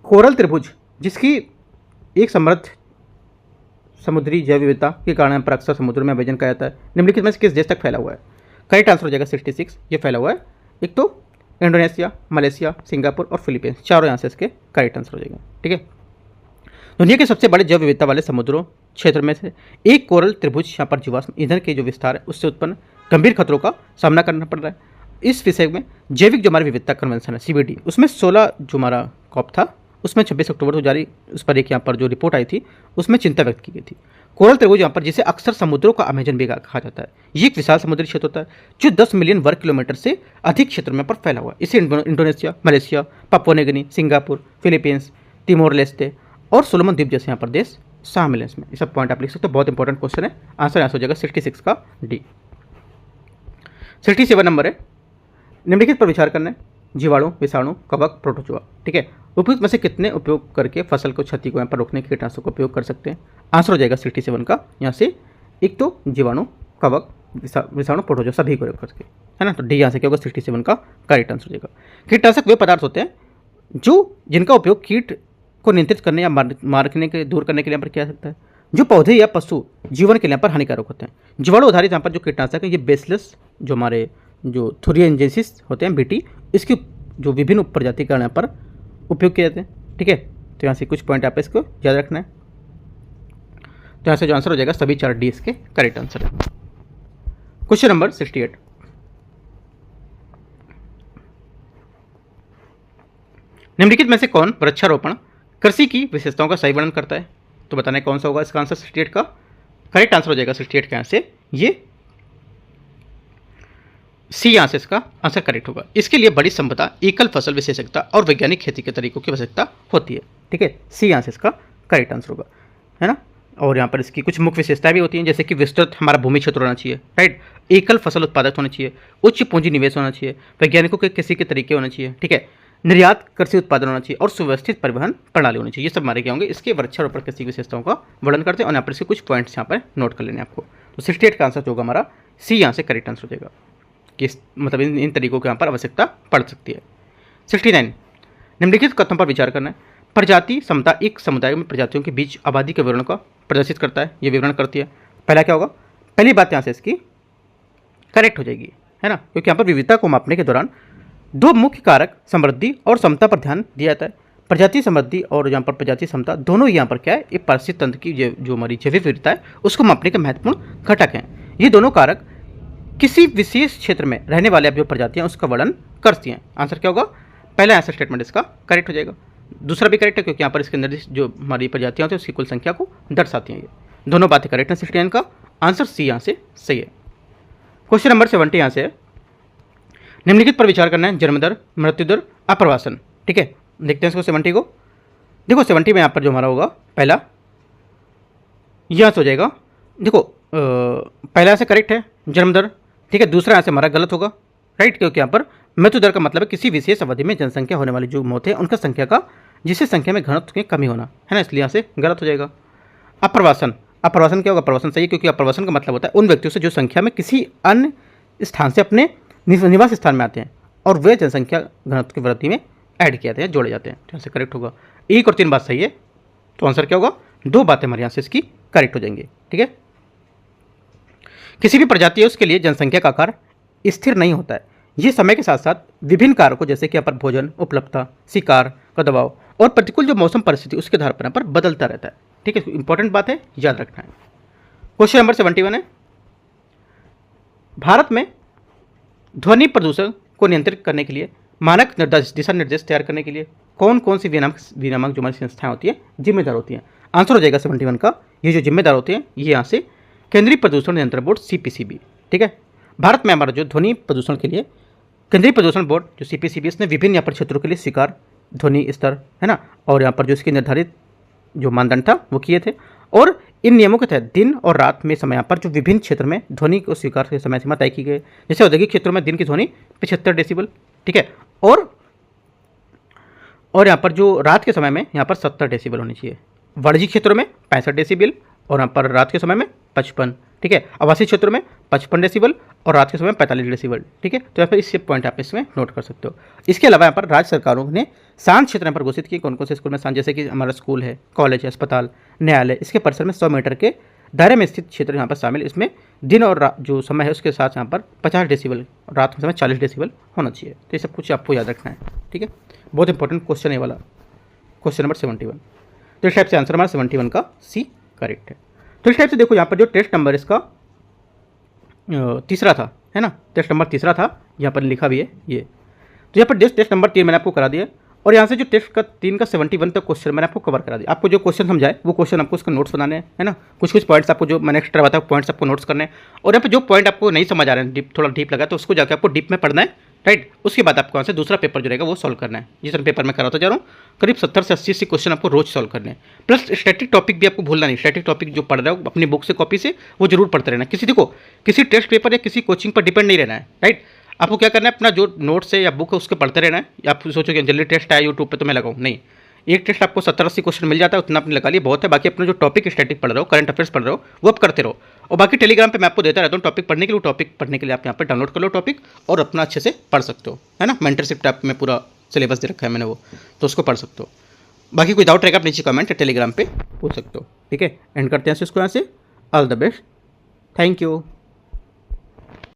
कोरल त्रिभुज जिसकी एक समृद्ध समुद्री जैव विविधता के कारण पर अक्सर समुद्र में अवैजन कहा जाता है, निम्नलिखित में से किस देश तक फैला हुआ है? करेक्ट आंसर हो जाएगा 66, ये फैला हुआ है एक तो इंडोनेशिया, मलेशिया, सिंगापुर और फिलीपींस, चारों यहाँ से इसके करेक्ट आंसर हो जाएगा। ठीक है, दुनिया के सबसे बड़े जैव विविधता वाले समुद्रों क्षेत्र में से एक कोरल त्रिभुज यहाँ पर जीवाश्म ईंधन के जो विस्तार है उससे उत्पन्न गंभीर खतरों का सामना करना पड़ रहा है। इस विषय में जैविक जो हमारी विविधता कन्वेंशन है CBD, उसमें 16 जो हमारा कॉप था उसमें 26 अक्टूबर को जारी उस पर एक यहाँ पर जो रिपोर्ट आई थी उसमें चिंता व्यक्त की गई थी। कोरल त्रिभुज यहाँ पर जिसे अक्सर समुद्रों का अमेजन भी कहा जाता है, ये एक विशाल समुद्री क्षेत्र होता है जो 10 मिलियन वर्ग किलोमीटर से अधिक क्षेत्र में पर फैला हुआ है। इसे Indonesia, Malaysia, Papua New Guinea, Singapore, Philippines, Timor Leste और सोलोमन द्वीप जैसे यहाँ पर देश शामिल हैं। इसमें ये सब पॉइंट आप लिख सकते हो, बहुत इंपॉर्टेंट क्वेश्चन है। आंसर यहाँ हो जाएगा 66 का डी। 67 नंबर है, निम्नलिखित पर विचार करना है। जीवाणु, विषाणु, कवक, प्रोटोजोआ। ठीक है, उपयुक्त में से कितने उपयोग करके फसल को क्षति को यहाँ पर रोकने के कीटनाशकों का उपयोग कर सकते हैं? आंसर हो जाएगा 67 का यहाँ से एक तो जीवाणु, कवक, विषाणु, प्रोटोजोआ सभी को उपयोग करके, है ना, तो डी यहाँ से क्या होगा 67 का करेक्ट आंसर हो जाएगा। कीटनाशक वे पदार्थ होते हैं जिनका उपयोग कीट को नियंत्रित करने या मारने के दूर करने के लिए यहाँ पर किया जा सकता है, जो पौधे या पशु जीवन के लिए यहाँ पर हानिकारक होते हैं। जीवाणु आधारित यहाँ पर जो कीटनाशक है ये बेसिलस जो हमारे जो थुरिएंजेंसिस होते हैं BT, इसकी जो विभिन्न प्रजाति का यहाँ पर उपयोग किए जाते हैं। ठीक है, तो यहाँ से कुछ पॉइंट आप इसको याद रखना है। तो यहाँ से जो आंसर हो जाएगा सभी 4 डी इसके करेक्ट आंसर है। क्वेश्चन नंबर 68, निम्नलिखित में से कौन वृक्षारोपण कृषि की विशेषताओं का सही वर्णन करता है? तो बताना है कौन सा होगा इसका आंसर 68 का करेक्ट आंसर हो जाएगा 68 का आंसर ये सी यहाँ से इसका आंसर करेक्ट होगा। इसके लिए बड़ी संपदा, एकल फसल विशेषज्ञता और वैज्ञानिक खेती के तरीकों की आवश्यकता होती है। ठीक है, सी यहाँ से इसका करेक्ट आंसर होगा, है ना। और यहाँ पर इसकी कुछ मुख्य विशेषताएं भी होती हैं, जैसे कि विस्तृत हमारा भूमि क्षेत्र होना चाहिए, राइट, एकल फसल उत्पादक होना चाहिए, उच्च पूंजी निवेश होना चाहिए, वैज्ञानिकों के कृषि के तरीके होने चाहिए, ठीक है, निर्यात कृषि उत्पादन होना चाहिए और सुव्यवस्थित परिवहन प्रणाली होनी चाहिए। ये सब हमारे क्या होंगे, इसके वृक्षारोपण कृषि की विशेषताओं का वर्णन करते हैं। और यहाँ पर इसके कुछ पॉइंट्स यहाँ पर नोट कर लेने आपको। तो 68 का आंसर जो होगा हमारा सी यहाँ से करेक्ट आंसर हो जाएगा कि मतलब इन तरीकों की यहाँ पर आवश्यकता पड़ सकती है। 69 निम्नलिखित कथनों पर विचार करना है। प्रजाति समता एक समुदाय में प्रजातियों के बीच आबादी के विवरण का प्रदर्शित करता है, ये विवरण करती है। पहला क्या होगा, पहली बात यहाँ से इसकी करेक्ट हो जाएगी, है ना, क्योंकि यहाँ पर विविधता को मापने के दौरान दो मुख्य कारक समृद्धि और समता पर ध्यान दिया जाता है। प्रजाति समृद्धि और यहाँ पर प्रजाति समता दोनों यहाँ पर क्या है, एक पारिस्थितिक तंत्र की जो हमारी जैविक विविधता है उसको मापने के महत्वपूर्ण घटक हैं। ये दोनों कारक किसी विशेष क्षेत्र में रहने वाले जो प्रजातियां उसका वर्णन करती हैं। आंसर क्या होगा, पहला आंसर स्टेटमेंट इसका करेक्ट हो जाएगा। दूसरा भी करेक्ट है क्योंकि यहाँ पर इसके निर्दिष्ट जो हमारी प्रजातियां होती हैं उसकी कुल संख्या को दर्शाती हैं। ये दोनों बातें करेक्ट हैं। 69 का आंसर सी यहाँ से सही है। क्वेश्चन नंबर 70 यहाँ से है, निम्नलिखित पर विचार करना है। जन्म दर, मृत्यु दर, अप्रवासन। ठीक है, देखते हैं इसको 70 को। देखो 70 में यहाँ पर जो हमारा होगा पहला यहाँ से हो जाएगा। देखो पहला से करेक्ट है जन्म दर, ठीक है। दूसरा यहाँ से हमारा गलत होगा, राइट, क्योंकि यहाँ पर मृत्यु दर का मतलब है किसी विशेष अवधि में जनसंख्या होने वाली जो मौत है उनका संख्या का जिससे संख्या में घनत्व की कमी होना, है ना, इसलिए यहाँ से गलत हो जाएगा। अप्रवासन, अप्रवासन क्या होगा, प्रवासन सही है क्योंकि अप्रवासन का मतलब होता है उन व्यक्तियों से जो संख्या में किसी अन्य स्थान से अपने निवास स्थान में आते हैं और वे जनसंख्या घनत्व की वृद्धि में ऐड किए जाते हैं, जोड़े जाते हैं। तो यहाँ से करेक्ट होगा। 1 और 3 बात सही है, तो आंसर क्या होगा, 2 बातें हमारे यहाँ से इसकी करेक्ट हो जाएंगी। ठीक है, किसी भी प्रजाति है उसके लिए जनसंख्या का आकार स्थिर नहीं होता है। ये समय के साथ साथ विभिन्न कारकों जैसे कि यहाँ पर भोजन, उपलब्धता, शिकार का दबाव और प्रतिकूल जो मौसम परिस्थिति उसके आधार पर यहाँ पर बदलता रहता है। ठीक है, इंपॉर्टेंट बात है, याद रखना है। क्वेश्चन नंबर 71 है, भारत में ध्वनि प्रदूषण को नियंत्रित करने के लिए मानक दिशा निर्देश तैयार करने के लिए कौन कौन सी विनियामक जो हमारी संस्थाएं होती है जिम्मेदार होती हैं। आंसर हो जाएगा 71 का, ये जो जिम्मेदार होते हैं ये यहाँ से केंद्रीय प्रदूषण नियंत्रण बोर्ड CPCB। ठीक है, भारत में हमारा जो ध्वनि प्रदूषण के लिए केंद्रीय प्रदूषण बोर्ड जो CPCB इसने विभिन्न यहाँ पर क्षेत्रों के लिए स्वीकार ध्वनि स्तर, है ना, और यहाँ पर जो इसके निर्धारित जो मानदंड था वो किए थे। और इन नियमों के तहत दिन और रात में समय यहाँ पर जो विभिन्न क्षेत्र में ध्वनि को स्वीकार के समय सीमा तय की गई। जैसे औद्योगिक क्षेत्रों में दिन की ध्वनि 75 डेसिबल, ठीक है, और यहाँ पर जो रात के समय में यहाँ पर 70 डेसिबल होनी चाहिए। वाणिज्यिक क्षेत्रों में 65 डेसिबल और यहाँ पर रात के समय में 55, ठीक है। आवासीय क्षेत्रों में 55 डेसिबल और रात के समय 45 डेसिबल, ठीक है। तो यहाँ पर इससे पॉइंट आप इसमें नोट कर सकते हो। इसके अलावा यहाँ पर राज्य सरकारों ने शांत क्षेत्र पर घोषित किए कौन कौन से स्कूल में शांत, जैसे कि हमारा स्कूल है, कॉलेज है, अस्पताल, न्यायालय, इसके परिसर में 100 मीटर के दायरे में स्थित क्षेत्र यहाँ पर शामिल। इसमें दिन और जो समय है उसके साथ यहाँ पर 50 डेसिबल, रात के समय 40 डेसिबल होना चाहिए। तो ये सब कुछ आपको याद रखना है, ठीक है। बहुत इंपॉर्टेंट क्वेश्चन है वाला, क्वेश्चन नंबर 71। तो इस टाइप से आंसर हमारा 71 का सी करेक्ट है। तो इस टाइप से देखो यहाँ पर जो टेस्ट नंबर इसका तीसरा था, है ना, टेस्ट नंबर तीसरा था, यहाँ पर लिखा भी है ये। तो यहाँ पर टेस्ट नंबर 3 मैंने आपको करा दिया और यहाँ से जो टेस्ट का 3 का 71 तक क्वेश्चन मैंने आपको कवर करा दिया। आपको जो क्वेश्चन समझाए वो क्वेश्चन आपको उसका नोट्स बनाने हैं, है ना, कुछ कुछ पॉइंट्स आपको जो मैंने एक्स्ट्रा बताया पॉइंट्स आपको नोट्स करने हैं। और यहाँ पर जो पॉइंट आपको नहीं समझ आ रहे हैं, डीप थोड़ा डीप लगा तो उसको जाकर आपको डीप में पढ़ना है, राइट। उसके बाद आपको यहाँ से दूसरा पेपर जो रहेगा वो सॉल्व करना है। जिस पेपर में कराता जा रहा हूँ करीब 70 से 80 क्वेश्चन आपको रोज सॉल्व करने हैं। प्लस स्टैटिक टॉपिक भी आपको भूलना नहीं। स्टैटिक टॉपिक जो पढ़ रहे हो अपनी बुक से कॉपी से वो जरूर पढ़ते रहना। किसी टेस्ट पेपर या किसी कोचिंग पर डिपेंड नहीं रहना है, राइट। आपको क्या करना है, अपना जो नोट्स है या बुक है उसके पढ़ते रहना है। आप सोचो कि जल्दी टेस्ट आया यूट्यूब पर तो मैं लगाऊँ, नहीं। एक टेस्ट आपको 70-80 क्वेश्चन मिल जाता है, उतना आपने लगा लिया बहुत है। बाकी अपना जो टॉपिक स्टैटिक पढ़ रहे हो, करंट अफेयर्स पढ़ रहे हो, वो आप करते रहो। और बाकी टेलीग्राम पे मैं आपको देता रहता हूँ टॉपिक पढ़ने के लिए। टॉपिक पढ़ने के लिए आप यहाँ पर डाउनलोड कर लो टॉपिक और अपना अच्छे से पढ़ सकते हो, है ना। मेंटरशिप टैप में पूरा सिलेबस दे रखा है मैंने वो, तो उसको पढ़ सकते हो। बाकी कोई डाउट रहेगा आप नीचे कमेंट टेलीग्राम पे पूछ सकते हो, ठीक है। एंड करते हैं इसको यहाँ से। All the best, thank you.